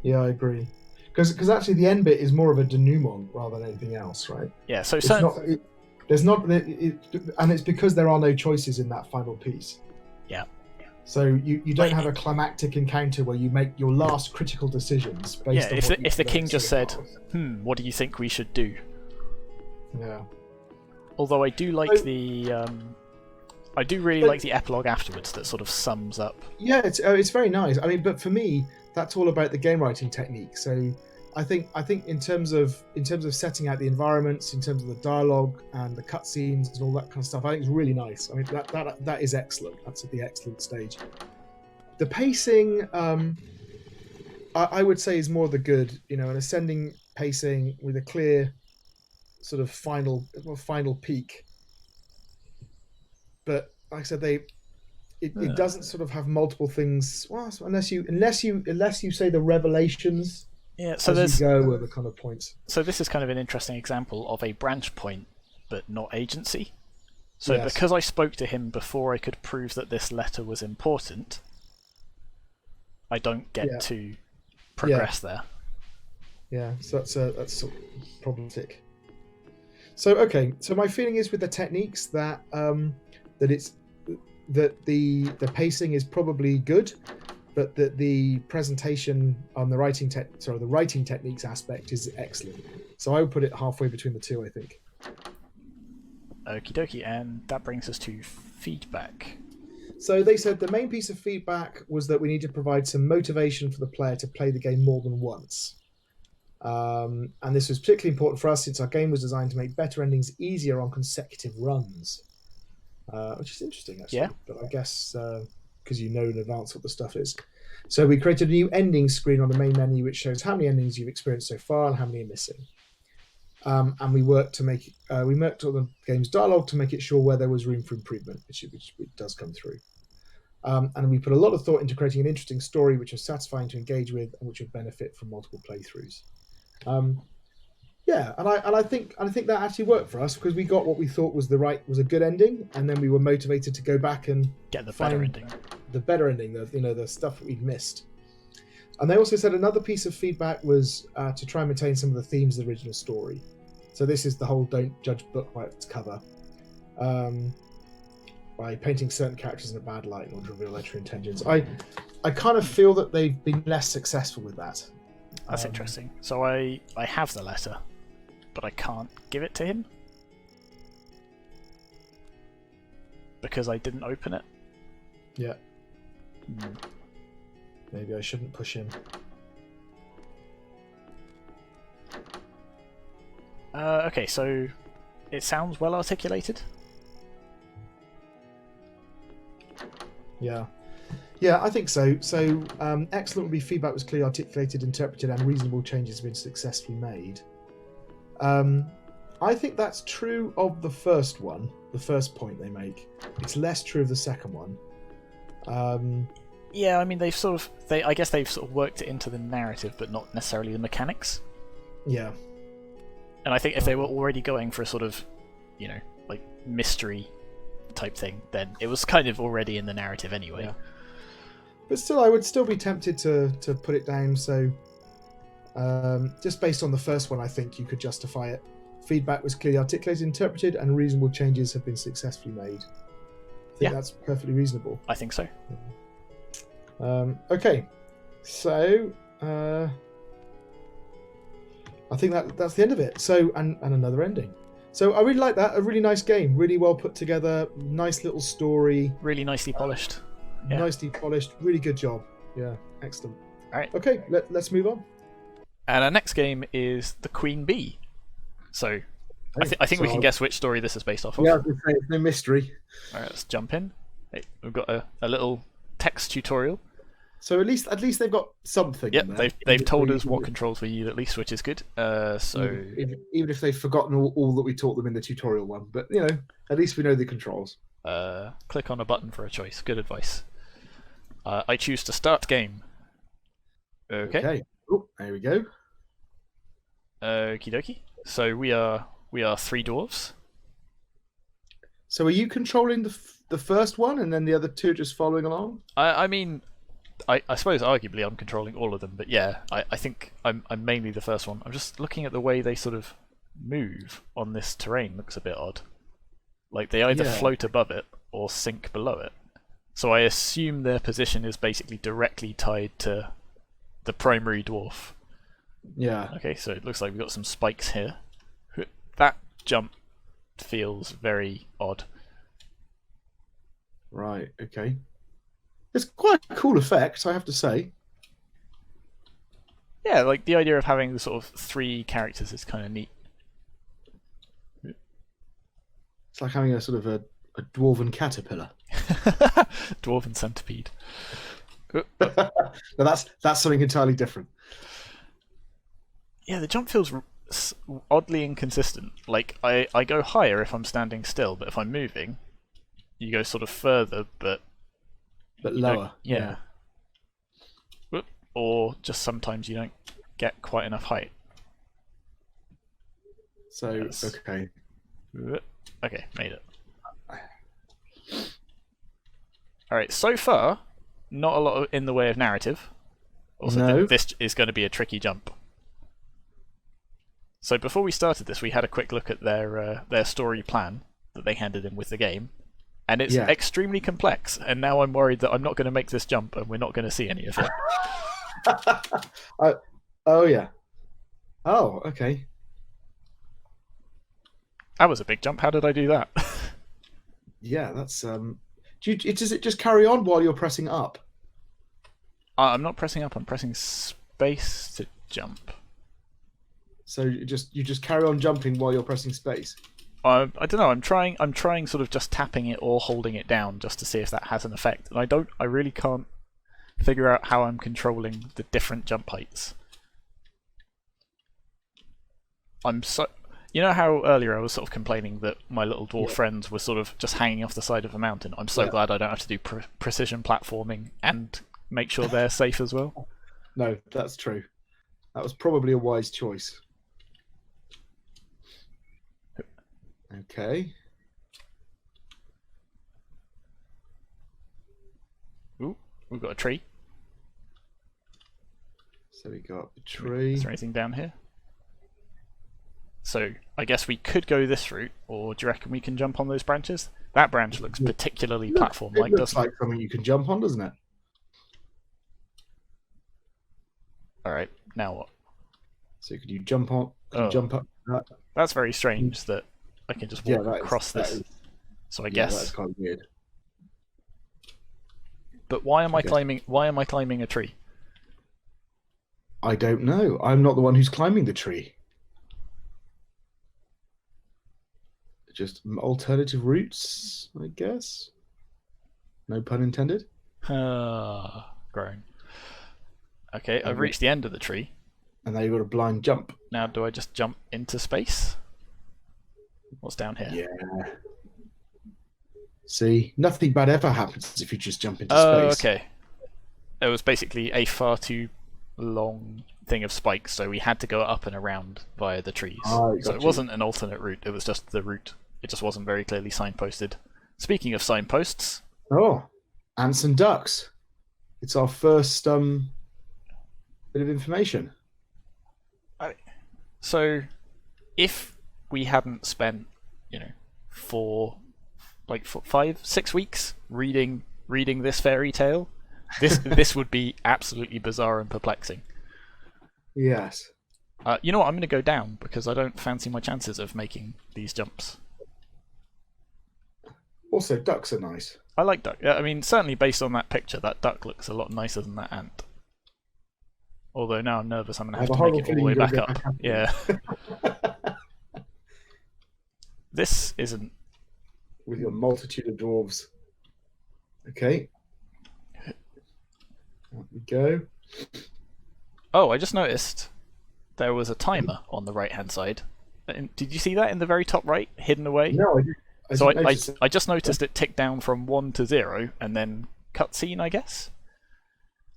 Yeah, I agree. Because actually the end bit is more of a denouement rather than anything else, right? Yeah, so... And it's because there are no choices in that final piece. Yeah. So you don't have a climactic encounter where you make your last critical decisions based on if the king just said, far. what do you think we should do? Yeah. Although I do like I do really like the epilogue afterwards that sort of sums up. Yeah, it's very nice. I mean, but for me, that's all about the game writing technique. So I think in terms of setting out the environments, in terms of the dialogue and the cutscenes and all that kind of stuff, I think it's really nice. I mean, that is excellent. That's at the excellent stage. The pacing, I would say, is more the good. An ascending pacing with a clear sort of final peak. But like I said, it doesn't sort of have multiple things. Well, unless you say the revelations. Yeah, so as you go with the kind of points. So this is kind of an interesting example of a branch point, but not agency. So yes. Because I spoke to him before I could prove that this letter was important, I don't get to progress there. Yeah, so that's sort of problematic. So okay, so my feeling is with the techniques that the pacing is probably good, but that the presentation on the writing techniques aspect is excellent. So I would put it halfway between the two, I think. Okie dokie, and that brings us to feedback. So they said the main piece of feedback was that we need to provide some motivation for the player to play the game more than once. And this was particularly important for us since our game was designed to make better endings easier on consecutive runs. Which is interesting, actually. Yeah. But I guess because you know in advance what the stuff is. So we created a new ending screen on the main menu which shows how many endings you've experienced so far and how many are missing. And we worked on the game's dialogue to make it sure where there was room for improvement, which does come through. And we put a lot of thought into creating an interesting story which was satisfying to engage with and which would benefit from multiple playthroughs. Yeah, and I think that actually worked for us because we got what we thought was a good ending, and then we were motivated to go back and get the better ending. The better ending, the stuff that we'd missed. And they also said another piece of feedback was to try and maintain some of the themes of the original story. So this is the whole don't judge book by its cover, by painting certain characters in a bad light in order to reveal their true intentions. I kind of feel that they've been less successful with that. That's interesting. So I have the letter, but I can't give it to him because I didn't open it. Yeah. Maybe I shouldn't push him. Okay, so it sounds well articulated. Yeah. Yeah, I think so. So excellent would be feedback was clearly articulated, interpreted, and reasonable changes have been successfully made. I think that's true of the first one, the first point they make. It's less true of the second one. Yeah, I mean I guess they've sort of worked it into the narrative, but not necessarily the mechanics. Yeah. And I think if they were already going for a sort of, like mystery type thing, then it was kind of already in the narrative anyway. Yeah. But still, I would still be tempted to put it down. So, just based on the first one, I think you could justify it. Feedback was clearly articulated, interpreted, and reasonable changes have been successfully made. I think that's perfectly reasonable. I think so. Okay, so I think that's the end of it. So, and another ending. So I really like that. A really nice game, really well put together, nice little story, really nicely polished. Yeah. Nicely polished, really good job. Yeah, excellent. All right. Okay, let's move on. And our next game is The Queen Bee. So I think we can guess which story this is based off of. Yeah, I was going to say, it's no mystery. All right, let's jump in. Hey, we've got a little text tutorial. So at least they've got something. Yep, they've told us what controls we need at least, which is good. So even if they've forgotten all that we taught them in the tutorial one, but at least we know the controls. Click on a button for a choice. Good advice. I choose to start game. Okay. Oh, there we go. Okie dokie. So we are three dwarves. So are you controlling the first one, and then the other two just following along? I mean, I suppose arguably I'm controlling all of them, but yeah, I think I'm mainly the first one. I'm just looking at the way they sort of move on this terrain. Looks a bit odd. Like they either float above it or sink below it. So I assume their position is basically directly tied to the primary dwarf. Yeah. Okay, so it looks like we've got some spikes here. That jump feels very odd. Right, okay. It's quite a cool effect, I have to say. Yeah, like the idea of having the sort of 3 characters is kind of neat. It's like having a sort of a dwarven caterpillar. Dwarven centipede. Now that's something entirely different. Yeah, the jump feels oddly inconsistent. Like, I go higher if I'm standing still, but if I'm moving, you go sort of further, but lower. Yeah. Or just sometimes you don't get quite enough height. So, okay. Okay, made it. Alright, so far, not a lot in the way of narrative. Also, No. This is going to be a tricky jump. So before we started this, we had a quick look at their story plan that they handed in with the game. And it's extremely complex, and now I'm worried that I'm not going to make this jump and we're not going to see any of it. Oh, yeah. Oh, okay. That was a big jump. How did I do that? Yeah, that's... does it just carry on while you're pressing up? I'm not pressing up, I'm pressing space to jump. So you just carry on jumping while you're pressing space? I don't know, I'm trying sort of just tapping it or holding it down just to see if that has an effect. And I really can't figure out how I'm controlling the different jump heights. You know how earlier I was sort of complaining that my little dwarf friends were sort of just hanging off the side of a mountain? I'm so glad I don't have to do precision platforming and make sure they're safe as well. No, that's true. That was probably a wise choice. Okay. Ooh, we've got a tree. So we got a tree. Is there anything down here? So I guess we could go this route, or do you reckon we can jump on those branches? That branch looks particularly platform-like, doesn't it? It looks like something you can jump on, doesn't it? Alright, now what? So could you jump on? Jump up? That's very strange that I can just walk across this. So I guess that's kind of weird. But why am I climbing? Why am I climbing a tree? I don't know. I'm not the one who's climbing the tree. Just alternative routes, I guess. No pun intended. Grown. Okay, I've reached the end of the tree. And now you've got a blind jump. Now, do I just jump into space? What's down here? Yeah. See, nothing bad ever happens if you just jump into space. Oh, okay. It was basically a far too long thing of spikes, so we had to go up and around via the trees. So it wasn't an alternate route, it was just the route. It just wasn't very clearly signposted. Speaking of signposts... Oh, ants and ducks. It's our first bit of information. So, if we hadn't spent, 5, 6 weeks reading this fairy tale, this would be absolutely bizarre and perplexing. Yes. You know what? I'm going to go down because I don't fancy my chances of making these jumps. Also, ducks are nice. I like duck. I mean, certainly based on that picture, that duck looks a lot nicer than that ant. Although now I'm nervous I'm going to have to make it all the way back up. Yeah. This isn't... With your multitude of dwarves. Okay. There we go. Oh, I just noticed there was a timer on the right-hand side. Did you see that in the very top right, hidden away? No, I just noticed it ticked down from 1 to 0, and then cutscene, I guess?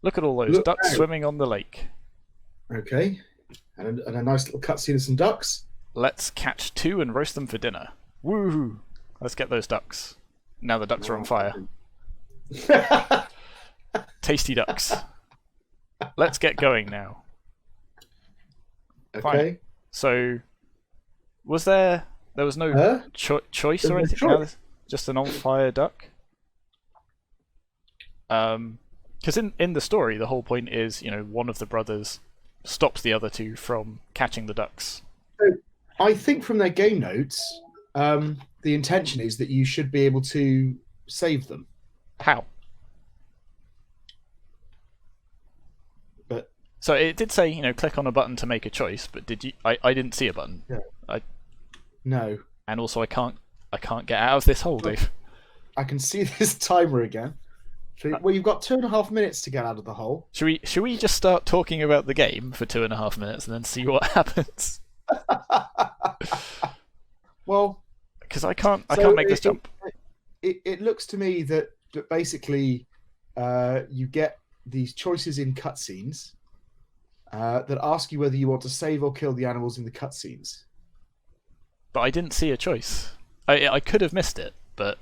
Look at all those ducks swimming on the lake. Okay. And a nice little cutscene of some ducks. Let's catch 2 and roast them for dinner. Woohoo! Let's get those ducks. Now the ducks are on fire. Tasty ducks. Let's get going now. Okay. Fine. So, there was no choice or anything? No, just an on fire duck? Because in the story, the whole point is, one of the brothers stops the other two from catching the ducks. So I think from their game notes, the intention is that you should be able to save them. How? But so it did say, click on a button to make a choice, but did you? I didn't see a button. Yeah. No. And also, I can't get out of this hole, Dave. I can see this timer again. Well, you've got 2.5 minutes to get out of the hole. Should we just start talking about the game for 2.5 minutes and then see what happens? Well, because I can't make this jump. It looks to me that basically you get these choices in cutscenes that ask you whether you want to save or kill the animals in the cutscenes. But I didn't see a choice. I could have missed it, but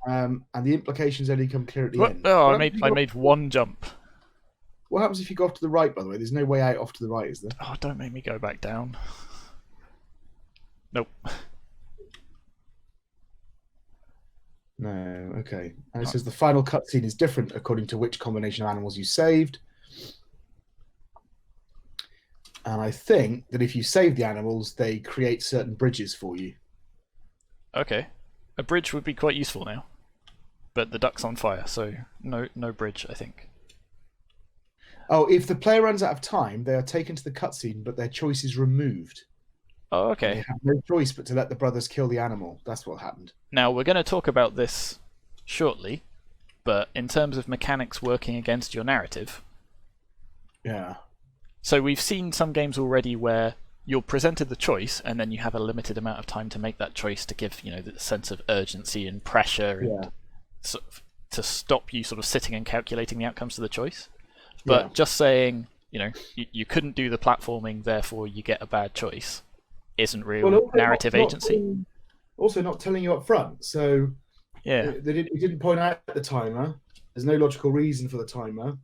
and the implications only come clear at the end. Oh, I made one jump. What happens if you go off to the right? By the way, there's no way out off to the right, is there? Oh, don't make me go back down. Nope. No, okay. And it says the final cutscene is different according to which combination of animals you saved. And I think that if you save the animals, they create certain bridges for you. Okay. A bridge would be quite useful now. But the duck's on fire, so no bridge, I think. Oh, if the player runs out of time, they are taken to the cutscene, but their choice is removed. Oh, okay. They have no choice but to let the brothers kill the animal. That's what happened. Now, we're going to talk about this shortly, but in terms of mechanics working against your narrative... Yeah. So we've seen some games already where you're presented the choice, and then you have a limited amount of time to make that choice to give, the sense of urgency and pressure, and sort of, to stop you sort of sitting and calculating the outcomes of the choice. But just saying, you couldn't do the platforming, therefore you get a bad choice, isn't real narrative agency. Also, not telling you up front. So it didn't point out the timer. There's no logical reason for the timer.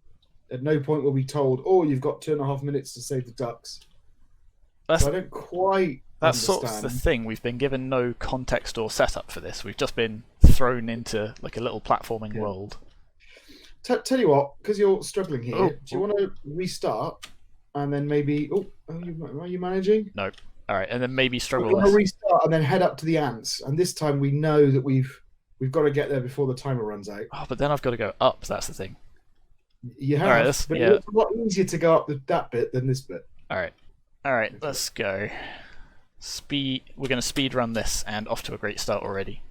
At no point will we told, you've got 2.5 minutes to save the ducks. So I don't quite That's understand. sort of the thing. We've been given no context or setup for this. We've just been thrown into like a little platforming world. Tell you what, because you're struggling here, do you want to restart and then maybe... are you managing? No. All right, and then maybe struggle We're going to restart and then head up to the ants. And this time we know that we've got to get there before the timer runs out. Oh, but then I've got to go up. That's the thing. You have, but it's a lot easier to go up that bit than this bit. All right, let's go. We're going to speed run this, and off to a great start already.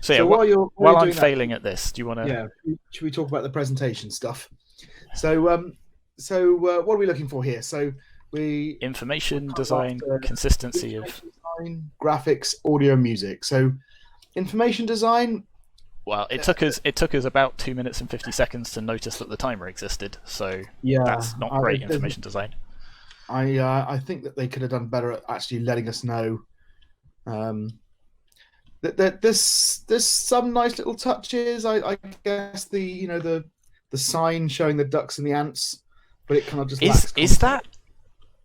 So while I'm failing at this, do you want to? Yeah, should we talk about the presentation stuff? So what are we looking for here? So information design, consistency of design, graphics, audio, music. So information design. Well, it took us about 2 minutes and 50 seconds to notice that the timer existed. So that's not great information design. I think that they could have done better at actually letting us know. There's some nice little touches. I guess the sign showing the ducks and the ants, but it kind of just is that.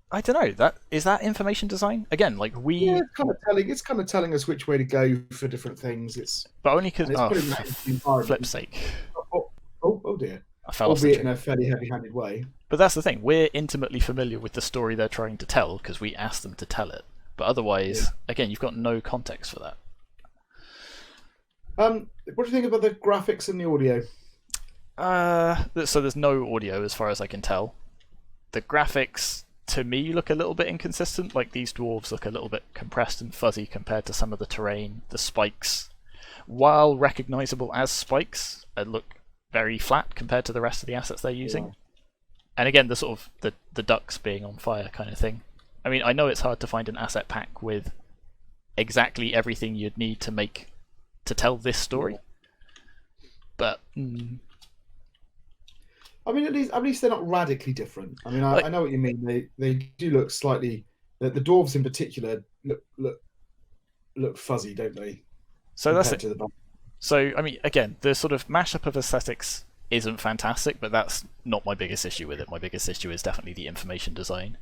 I don't know. Is that information design again? Like it's kind of telling us which way to go for different things. But only because flip's sake. Oh dear. I fell off in a fairly heavy-handed way. But that's the thing. We're intimately familiar with the story they're trying to tell because we asked them to tell it. But otherwise, again, you've got no context for that. What do you think about the graphics and the audio? So there's no audio as far as I can tell. The graphics, to me, look a little bit inconsistent. Like these dwarves look a little bit compressed and fuzzy compared to some of the terrain. The spikes, while recognizable as spikes, look very flat compared to the rest of the assets they're using. Yeah. And again, the sort of the ducks being on fire kind of thing. I mean, I know it's hard to find an asset pack with exactly everything you'd need to tell this story, but I mean, at least they're not radically different. I mean, I know what you mean. They do look slightly. The dwarves in particular look fuzzy, don't they? So that's it. So I mean, again, the sort of mashup of aesthetics isn't fantastic, but that's not my biggest issue with it. My biggest issue is definitely the information design.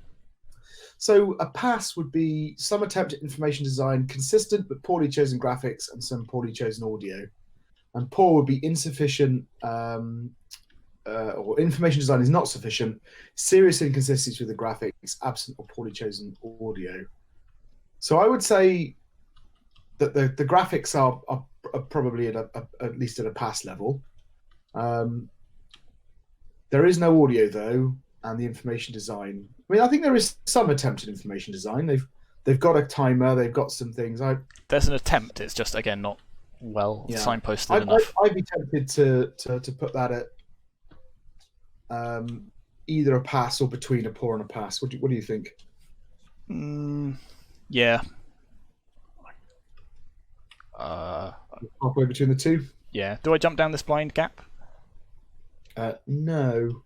So a pass would be some attempt at information design, consistent but poorly chosen graphics, and some poorly chosen audio. and poor would be insufficient, or information design is not sufficient, serious inconsistencies with the graphics, absent or poorly chosen audio. So I would say that the graphics are probably at least at a pass level. There is no audio though, and the information design. I mean, I think there is some attempt at information design. They've got a timer. They've got some things. There's an attempt. It's just again not well signposted enough. I'd be tempted to put that at either a pass or between a poor and a pass. What do you think? Yeah. Halfway between the two. Yeah. Do I jump down this blind gap? No.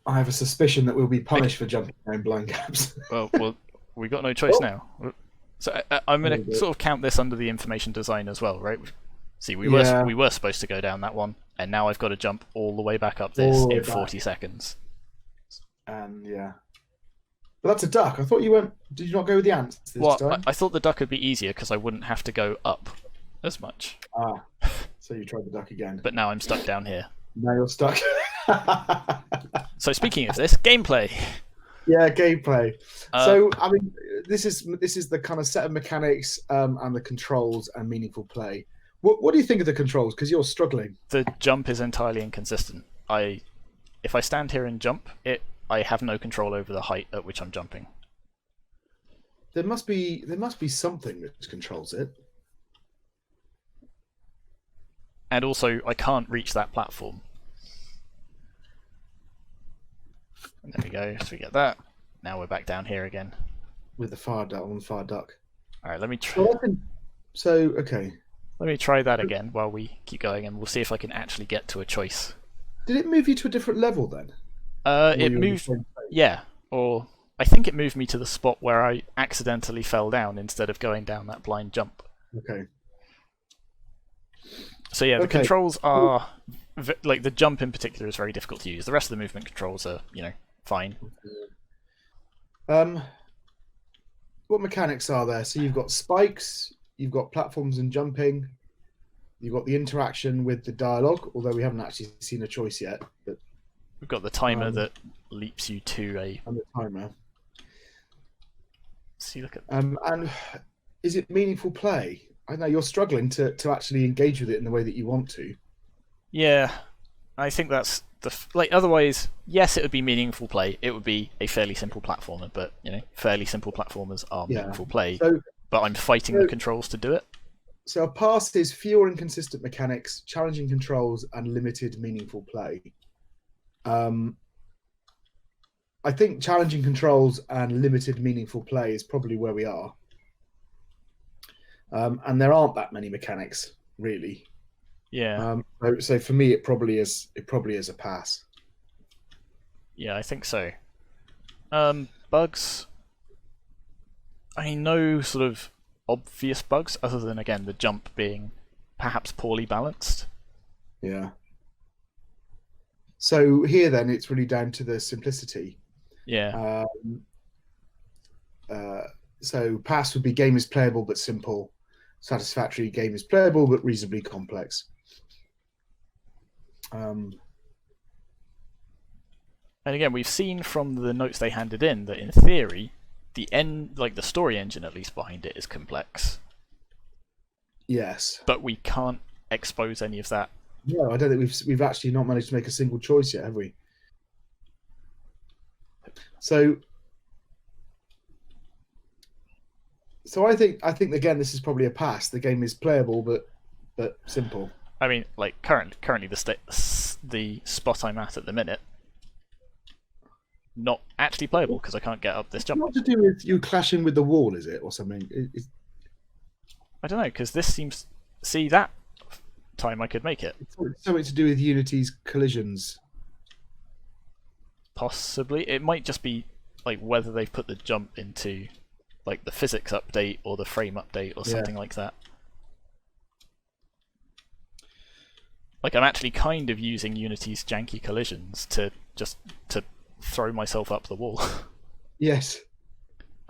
I have a suspicion that we'll be punished for jumping down blind gaps. well, we've got no choice now. So I'm going to sort of count this under the information design as well, right? See, we were supposed to go down that one, and now I've got to jump all the way back up this in 40 seconds. And but that's a duck. I thought you went. Did you not go with the ants this time? I thought the duck would be easier because I wouldn't have to go up as much. So you tried the duck again. But now I'm stuck down here. Now you're stuck. So speaking of this, gameplay. Yeah, gameplay. So I mean, this is the kind of set of mechanics and the controls and meaningful play. What do you think of the controls? Because you're struggling. The jump is entirely inconsistent. If I stand here and jump, I have no control over the height at which I'm jumping. There must be something that controls it. And also, I can't reach that platform. And there we go. So we get that. Now we're back down here again. With the far duck. All right, let me try. Okay. Let me try that again while we keep going, and we'll see if I can actually get to a choice. Did it move you to a different level then? It moved. Yeah, or I think it moved me to the spot where I accidentally fell down instead of going down that blind jump. Okay. So yeah, the controls are like the jump in particular is very difficult to use. The rest of the movement controls are, fine. What mechanics are there? So you've got spikes, you've got platforms and jumping, you've got the interaction with the dialogue, although we haven't actually seen a choice yet. But we've got the timer that leaps you to a. And the timer. See, look at. And is it meaningful play? I know you're struggling to actually engage with it in the way that you want to. Yeah, I think that's otherwise, yes, it would be meaningful play. It would be a fairly simple platformer, but fairly simple platformers are meaningful play. But I'm fighting the controls to do it. So a pass is fewer inconsistent mechanics, challenging controls, and limited meaningful play. I think challenging controls and limited meaningful play is probably where we are. And there aren't that many mechanics, really. Yeah. So for me, it probably is a pass. Yeah, I think so. Bugs. I know sort of obvious bugs, other than again the jump being perhaps poorly balanced. Yeah. So here, then, it's really down to the simplicity. Yeah. So pass would be game is playable but simple. Satisfactory game is playable but reasonably complex. And again, we've seen from the notes they handed in that in theory, the story engine at least behind it is complex. Yes. But we can't expose any of that. No, I don't think we've actually not managed to make a single choice yet, have we? So I think again this is probably a pass. The game is playable but simple. I mean, like currently the spot I'm at the minute, not actually playable because I can't get up this jump. What to do with you clashing with the wall, is it, or something? I don't know, because this seems. See, that time I could make it. It's something to do with Unity's collisions. Possibly, it might just be like whether they've put the jump into like the physics update or the frame update or something like that. Like I'm actually kind of using Unity's janky collisions to throw myself up the wall. Yes.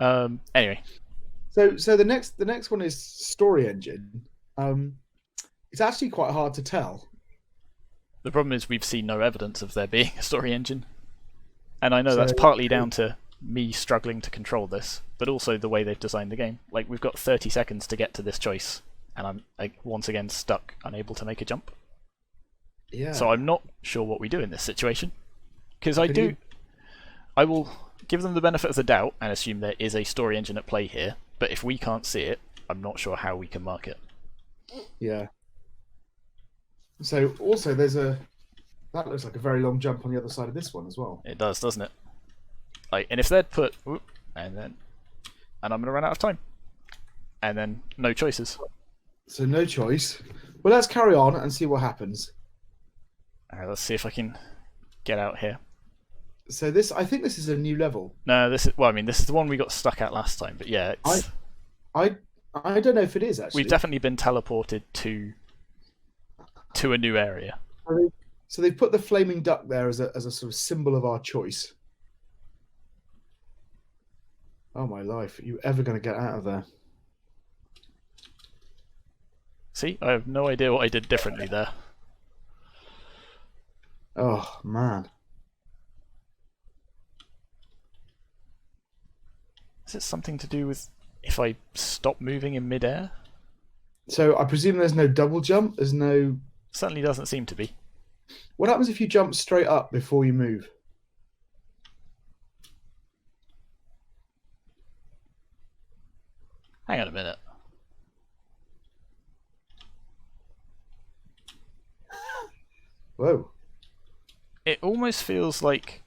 Anyway. So the next one is story engine. it's actually quite hard to tell. The problem is we've seen no evidence of there being a story engine. And I know So- that's partly down to me struggling to control this, but also the way they've designed the game. Like, we've got 30 seconds to get to this choice, and I'm once again stuck, unable to make a jump. Yeah. So I'm not sure what we do in this situation. Because I will give them the benefit of the doubt and assume there is a story engine at play here, but if we can't see it, I'm not sure how we can mark it. Yeah. So also that looks like a very long jump on the other side of this one as well. It does, doesn't it? Like, and if they'd put and I'm gonna run out of time. And then no choices. So no choice. Well, let's carry on and see what happens. Alright, let's see if I can get out here. So I think this is a new level. No, this is the one we got stuck at last time, but yeah, it's I don't know if it is actually. we've definitely been teleported to a new area. So they've put the flaming duck there as a sort of symbol of our choice. Oh my life! Are you ever going to get out of there? See, I have no idea what I did differently there. Oh man! Is it something to do with if I stop moving in midair? So I presume there's no double jump. There's no. Certainly doesn't seem to be. What happens if you jump straight up before you move? Hang on a minute. Whoa! It almost feels like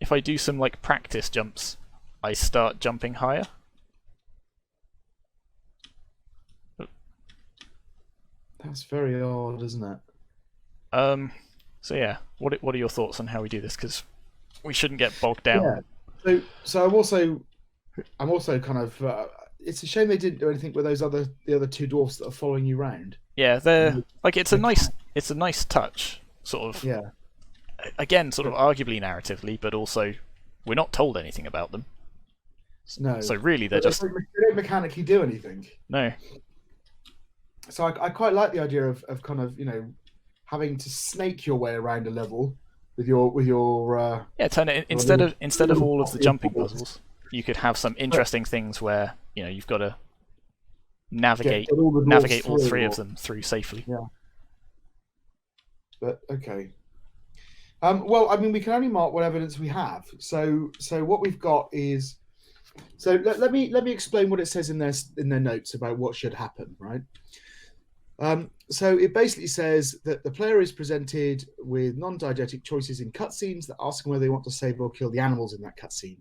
if I do some like practice jumps, I start jumping higher. That's very odd, isn't it? So yeah, what are your thoughts on how we do this? Because we shouldn't get bogged down. Yeah. So I'm also kind of. It's a shame they didn't do anything with the other two dwarfs that are following you round. Yeah, they're like it's a nice touch, sort of. Yeah. Again, sort of arguably narratively, but also we're not told anything about them. No. So really, they don't mechanically do anything. No. So I quite like the idea of kind of having to snake your way around a level with your turn it instead of all of the jumping puzzles, you could have some interesting things where you've got to navigate all three of them through safely. Yeah. But okay. Well, I mean, we can only mark what evidence we have. So what we've got is. So let me explain what it says in their notes about what should happen, right? So it basically says that the player is presented with non-diegetic choices in cutscenes that ask them whether they want to save or kill the animals in that cutscene.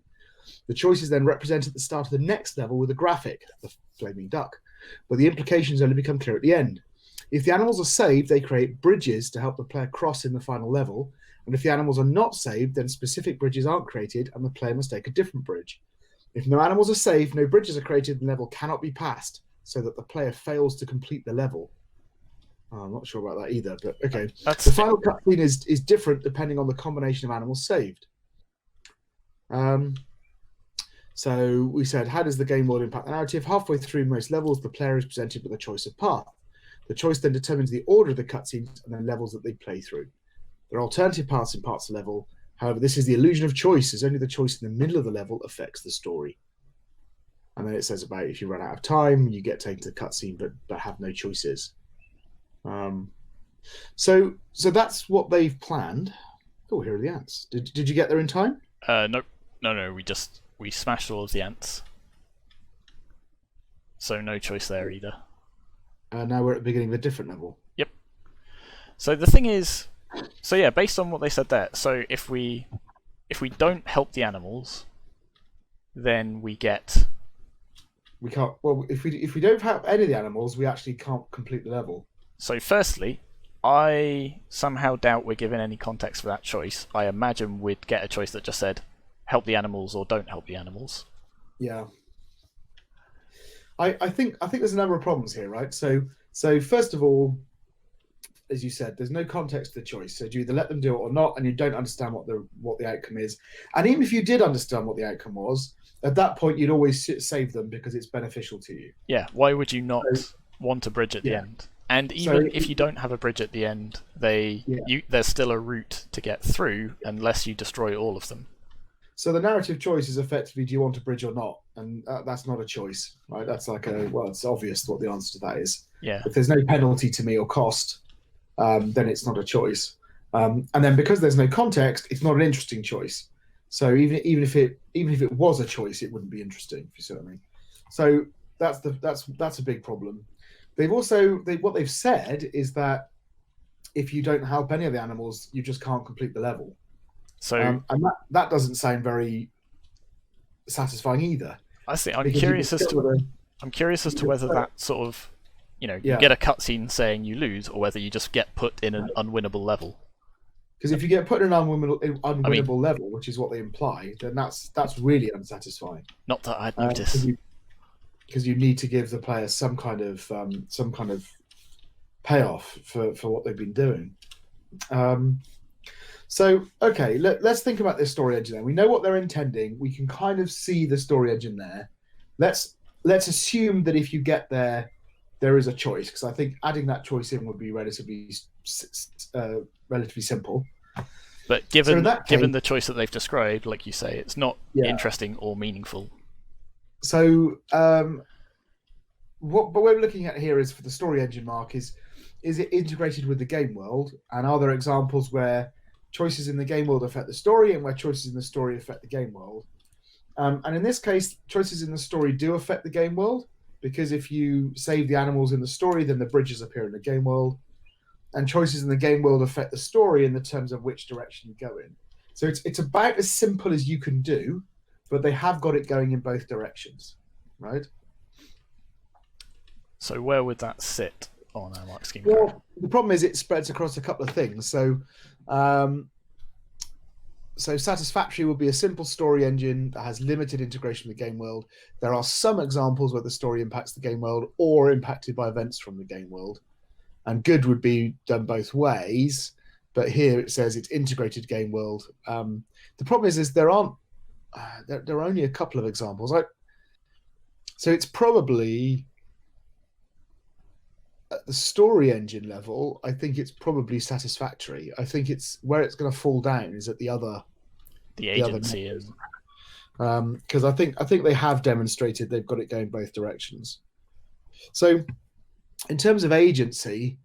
The choice is then represented at the start of the next level with a graphic, the flaming duck, but the implications only become clear at the end. If the animals are saved, they create bridges to help the player cross in the final level, and if the animals are not saved, then specific bridges aren't created and the player must take a different bridge. If no animals are saved, no bridges are created, and the level cannot be passed, so that the player fails to complete the level. Oh, I'm not sure about that either, but okay. The final cutscene is different depending on the combination of animals saved. So we said, how does the game world impact the narrative? Halfway through most levels, the player is presented with a choice of path. The choice then determines the order of the cutscenes and the levels that they play through. There are alternative paths in parts of the level. However, this is the illusion of choice, as only the choice in the middle of the level affects the story. And then it says about if you run out of time, you get taken to the cutscene, but have no choices. So that's what they've planned. Oh, here are the ants. Did you get there in time? Nope. No. We smashed all of the ants. So no choice there either. Now we're at the beginning of a different level. Yep. So the thing is, based on what they said there, so if we don't help the animals, then we can't. Well, if we don't help any of the animals, we actually can't complete the level. So firstly, I somehow doubt we're given any context for that choice. I imagine we'd get a choice that just said, help the animals or don't help the animals. Yeah. I think there's a number of problems here, right? So first of all, as you said, there's no context to the choice. So you either let them do it or not, and you don't understand what the outcome is. And even if you did understand what the outcome was, at that point you'd always save them because it's beneficial to you. Yeah. Why would you not want a bridge at the end? And So even if you don't have a bridge at the end, there's still a route to get through unless you destroy all of them. So the narrative choice is effectively, do you want a bridge or not? And that's not a choice, right? That's like it's obvious what the answer to that is. Yeah. If there's no penalty to me or cost, then it's not a choice. And then because there's no context, it's not an interesting choice. So even if it was a choice, it wouldn't be interesting, if you see what I mean. So that's a big problem. What they've said is that if you don't help any of the animals, you just can't complete the level. So and that doesn't sound very satisfying either. I see. I'm curious as to whether that sort of, you get a cutscene saying you lose, or whether you just get put in an unwinnable level. Because if you get put in an unwinnable level, which is what they imply, then that's really unsatisfying. Not that I'd notice. Because you need to give the player some kind of payoff for what they've been doing. So, okay, let's think about this story engine then. We know what they're intending. We can kind of see the story engine there. Let's assume that if you get there is a choice, because I think adding that choice in would be relatively simple. But given the choice that they've described, like you say, it's not interesting or meaningful. So, what we're looking at here is for the story engine, Mark, is it integrated with the game world? And are there examples where choices in the game world affect the story and where choices in the story affect the game world? And in this case, choices in the story do affect the game world, because if you save the animals in the story, then the bridges appear in the game world. And choices in the game world affect the story in the terms of which direction you go in. So it's about as simple as you can do, but they have got it going in both directions, right? So where would that sit on our mark scheme? Well, the problem is it spreads across a couple of things. So Satisfactory would be a simple story engine that has limited integration with the game world. There are some examples where the story impacts the game world or impacted by events from the game world. And good would be done both ways, but here it says it's integrated game world. The problem is there aren't there are only a couple of examples. So it's probably at the story engine level, I think it's probably Satisfactory. I think it's where it's going to fall down is at the agency, because I think they have demonstrated they've got it going both directions. So in terms of agency,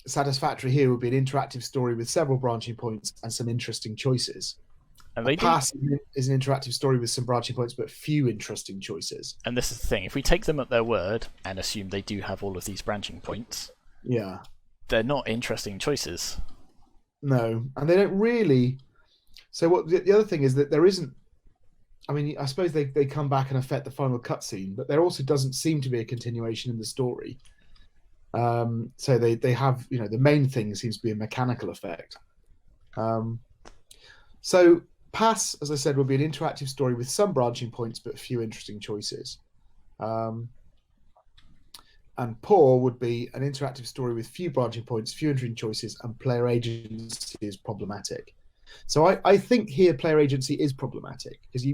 Satisfactory here would be an interactive story with several branching points and some interesting choices. And Pass is an interactive story with some branching points, but few interesting choices. And this is the thing: if we take them at their word and assume they do have all of these branching points, they're not interesting choices. No, and they don't really. So what the other thing is that there isn't. I mean, I suppose they come back and affect the final cutscene, but there also doesn't seem to be a continuation in the story. So they have, the main thing seems to be a mechanical effect. So Pass, as I said, would be an interactive story with some branching points, but few interesting choices. And Poor would be an interactive story with few branching points, few interesting choices, and player agency is problematic. So I think here player agency is problematic because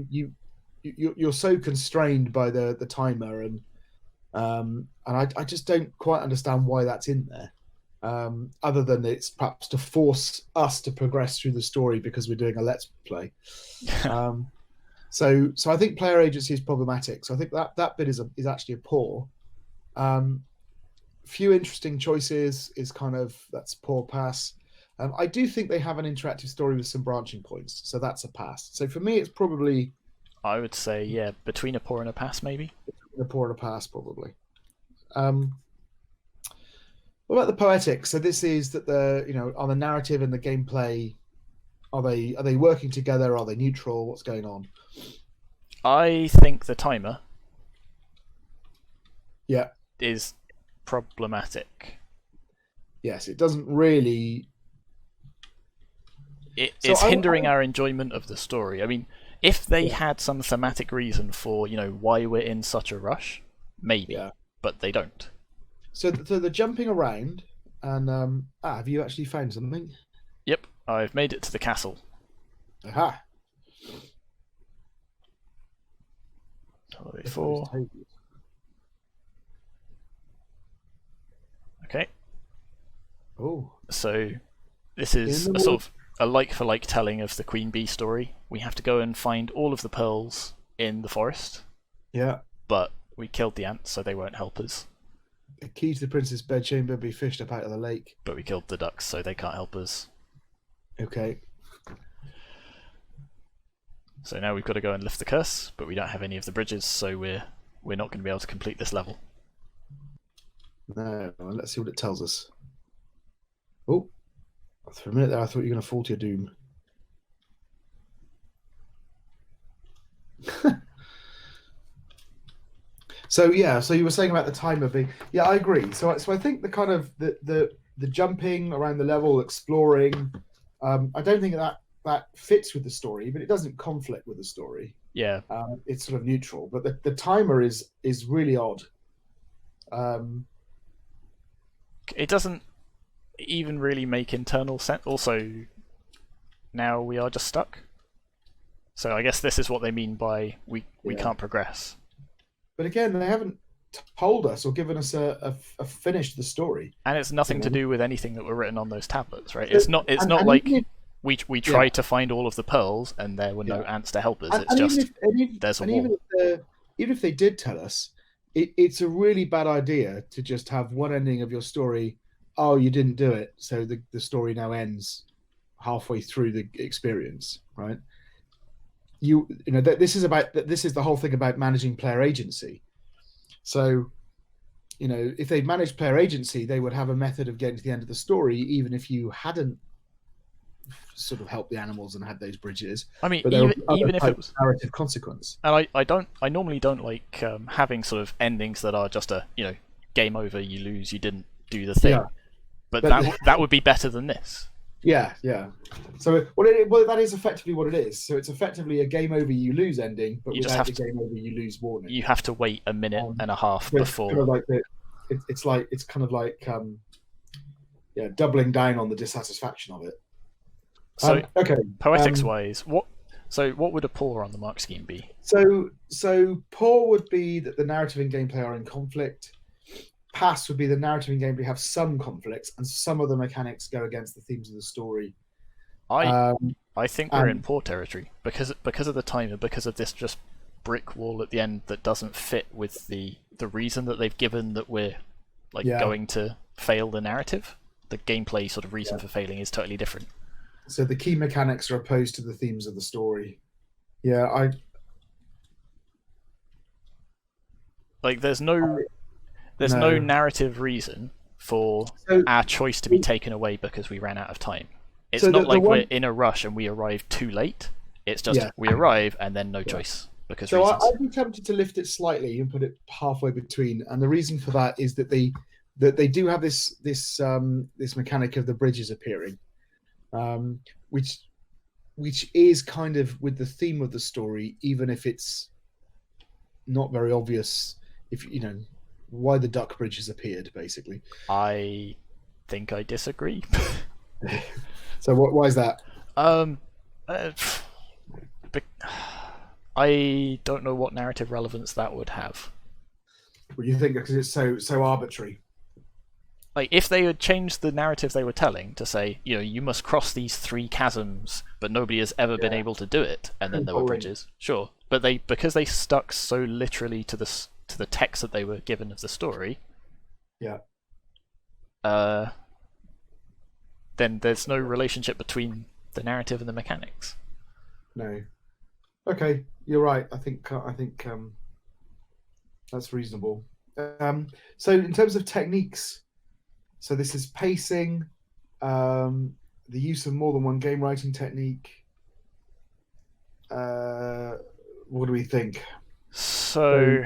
you're so constrained by the timer, and I just don't quite understand why that's in there. Other than it's perhaps to force us to progress through the story because we're doing a let's play. So I think player agency is problematic. So I think that bit is actually a poor. Few interesting choices is that's poor pass. I do think they have an interactive story with some branching points, so that's a pass. So for me, it's probably, I would say, between a poor and a pass, maybe. Between a poor and a pass, probably. What about the poetics? So this is that are the narrative and the gameplay, are they working together? Are they neutral? What's going on? I think the timer is problematic. Yes, it doesn't really. It's hindering our enjoyment of the story. I mean, if they had some thematic reason for why we're in such a rush, maybe, but they don't. So the jumping around, and have you actually found something? Yep, I've made it to the castle. Aha. Before. Okay. Oh. So this is a sort of a like-for-like telling of the Queen Bee story. We have to go and find all of the pearls in the forest. Yeah. But we killed the ants, so they won't help us. The key to the princess' bedchamber be fished up out of the lake. But we killed the ducks, so they can't help us. Okay. So now we've got to go and lift the curse, but we don't have any of the bridges, so we're not going to be able to complete this level. No, let's see what it tells us. Oh, for a minute there, I thought you were going to fall to your doom. So yeah, so you were saying about the timer being, yeah, I agree. So I think the kind of the jumping around the level, exploring, I don't think that fits with the story, but it doesn't conflict with the story. Yeah, it's sort of neutral, but the timer is really odd. It doesn't even really make internal sense. Also, now we are just stuck. So I guess this is what they mean by we can't progress. But again, they haven't told us or given us a finish to the story. And it's nothing to do with anything that were written on those tablets, right? It's not like we tried to find all of the pearls and there were no ants to help us. It's just there's a wall. Even if they did tell us, it's a really bad idea to just have one ending of your story. Oh, you didn't do it, so the story now ends halfway through the experience, right? You know this is the whole thing about managing player agency. So, you know, if they managed player agency, they would have a method of getting to the end of the story, even if you hadn't sort of helped the animals and had those bridges. I mean, even if it was narrative consequence. And I normally don't like having sort of endings that are just a game over, you lose, you didn't do the thing. Yeah. But that would be better than this. Yeah. So well, that is effectively what it is. So it's effectively a game over, you lose ending, but without the game over, you lose warning. You have to wait a minute and a half before. Kind of like it's kind of like doubling down on the dissatisfaction of it. So okay, poetics-wise, what would a poor on the mark scheme be? So poor would be that the narrative and gameplay are in conflict. Pass would be the narrative and gameplay have some conflicts, and some of the mechanics go against the themes of the story. I think we're in poor territory because of the timer, because of this just brick wall at the end that doesn't fit with the reason that they've given that we're going to fail the narrative. The gameplay sort of reason for failing is totally different. So the key mechanics are opposed to the themes of the story. Yeah, there's no narrative reason for our choice to be taken away because we ran out of time. It's not like we're in a rush and we arrived too late. It's just we arrive and then no choice because reasons. I'd be tempted to lift it slightly and put it halfway between. And the reason for that is that they do have this mechanic of the bridges appearing, which is kind of with the theme of the story, even if it's not very obvious. If why the duck bridges appeared, basically. I think I disagree. So why is that? I don't know what narrative relevance that would have. Well, you think because it's so arbitrary? Like if they had changed the narrative they were telling to say, you must cross these 3 chasms, but nobody has ever been able to do it, and then there were bridges. Sure, but because they stuck so literally to the text that they were given of the story. Yeah. Then there's no relationship between the narrative and the mechanics. No. Okay, you're right. I think that's reasonable. So in terms of techniques, so this is pacing, the use of more than one game writing technique. What do we think? So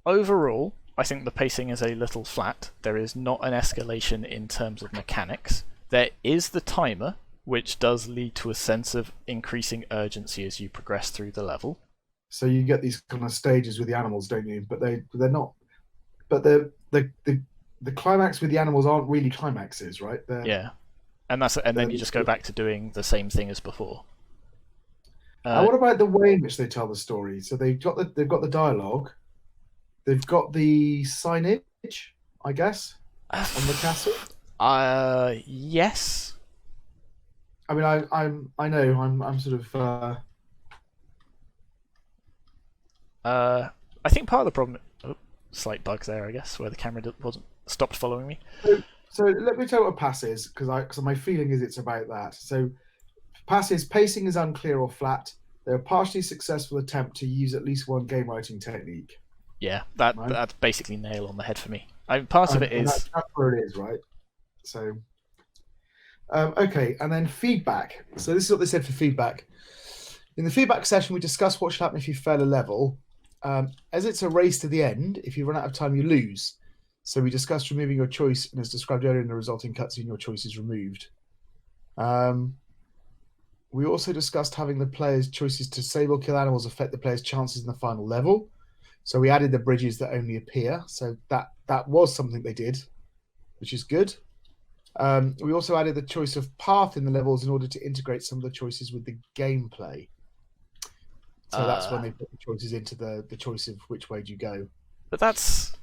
overall, I think the pacing is a little flat. There is not an escalation in terms of mechanics. There is the timer, which does lead to a sense of increasing urgency as you progress through the level. So you get these kind of stages with the animals, don't you? But they're not. But the climax with the animals aren't really climaxes, right? Yeah, and then you just go back to doing the same thing as before. What about the way in which they tell the story? So they've got the dialogue, they've got the signage, I guess. on the castle? Yes. I mean, I know I'm sort of. I think part of the problem. Oh, slight bug there, I guess, where the camera wasn't stopped following me. So let me tell you what pass is, because my feeling is it's about that. So pass is pacing is unclear or flat. They're a partially successful attempt to use at least one game writing technique. Yeah, that's basically nail on the head for me. I mean, part of it is that's where it is, right? So, okay, and then feedback. So this is what they said for feedback. In the feedback session, we discussed what should happen if you fail a level. As it's a race to the end, if you run out of time, you lose. So we discussed removing your choice, and as described earlier in the resulting cutscene, your choice is removed. We also discussed having the player's choices to save or kill animals affect the player's chances in the final level. So we added the bridges that only appear. So that was something they did, which is good. We also added the choice of path in the levels in order to integrate some of the choices with the gameplay. So that's when they put the choices into the choice of which way do you go. But that's...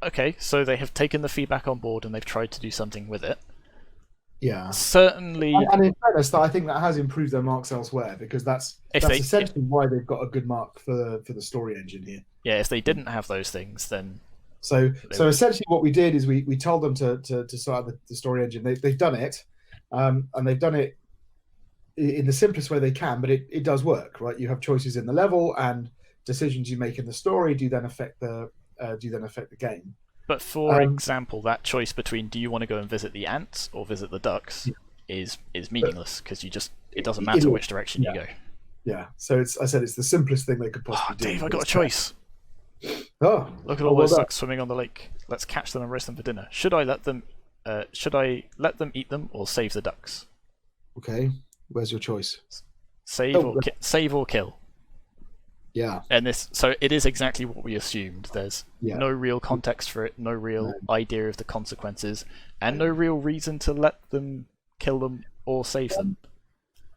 Okay, so they have taken the feedback on board and they've tried to do something with it. Yeah. Certainly. And in fairness, I think that has improved their marks elsewhere, because that's essentially why they've got a good mark for the story engine here. Yeah, if they didn't have those things, then... So essentially what we did is we told them to sort out the story engine. They've done it, and they've done it in the simplest way they can, but it does work, right? You have choices in the level, and decisions you make in the story do then affect the game. But for example, that choice between do you want to go and visit the ants or visit the ducks is meaningless, because it doesn't matter which direction you go. Yeah. So it's the simplest thing they could possibly do. Dave, I got a choice. Oh, look at all those ducks swimming on the lake. Let's catch them and roast them for dinner. Should I let them eat them or save the ducks? Okay. Where's your choice? Save or kill. Yeah. And so it is exactly what we assumed. There's no real context for it, no real idea of the consequences, and no real reason to let them kill them or save them.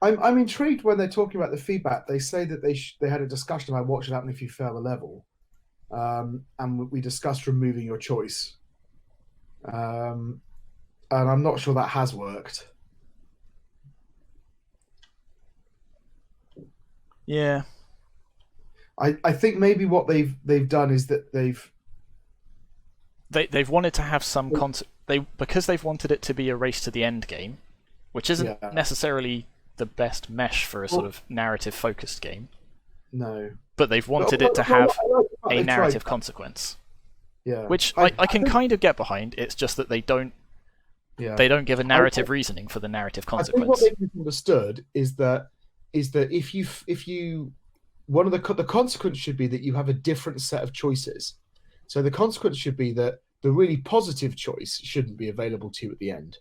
I'm intrigued when they're talking about the feedback. They say that they had a discussion about what should happen if you fail a level, and we discussed removing your choice. And I'm not sure that has worked. Yeah. I think maybe what they've done is that they've wanted to have some because they've wanted it to be a race to the end game, which isn't necessarily the best mesh for a sort of narrative focused game. No. But they've wanted it to have a narrative consequence. Yeah. Which I can kind of get behind. It's just that they don't give a narrative reasoning for the narrative consequence. I think what they've misunderstood is that if you one of the consequence should be that you have a different set of choices. So the consequence should be that the really positive choice shouldn't be available to you at the end,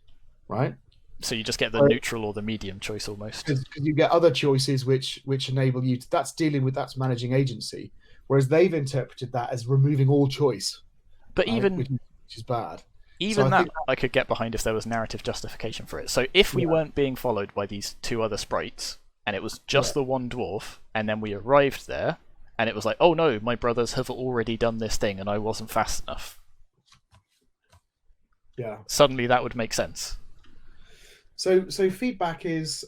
right? So you just get the neutral or the medium choice almost. Because you get other choices which enable you to, that's managing agency, whereas they've interpreted that as removing all choice. But right? which is bad. Even I could get behind if there was narrative justification for it. So if we weren't being followed by these two other sprites, and it was just the one dwarf, and then we arrived there, and it was like, oh no, my brothers have already done this thing, and I wasn't fast enough. Yeah. Suddenly that would make sense. So feedback is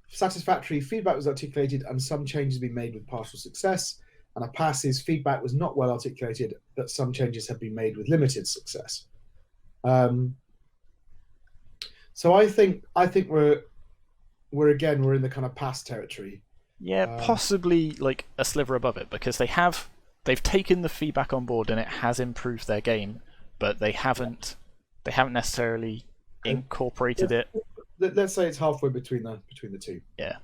satisfactory. Feedback was articulated, and some changes have been made with partial success. And a pass is feedback was not well articulated, but some changes have been made with limited success. So I think we're in the kind of pass territory. Yeah, possibly like a sliver above it, because they've taken the feedback on board and it has improved their game, but they haven't necessarily incorporated it. Let's say it's halfway between the two. Yeah.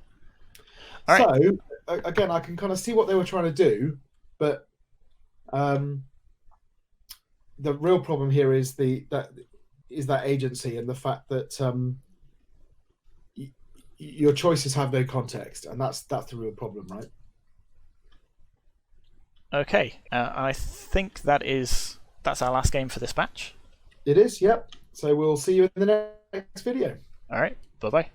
All right. So again, I can kind of see what they were trying to do, but the real problem here is that agency and the fact that your choices have no context, and that's the real problem, right? Okay, I think that's our last game for this batch. It is, yep. So we'll see you in the next video. All right, bye-bye.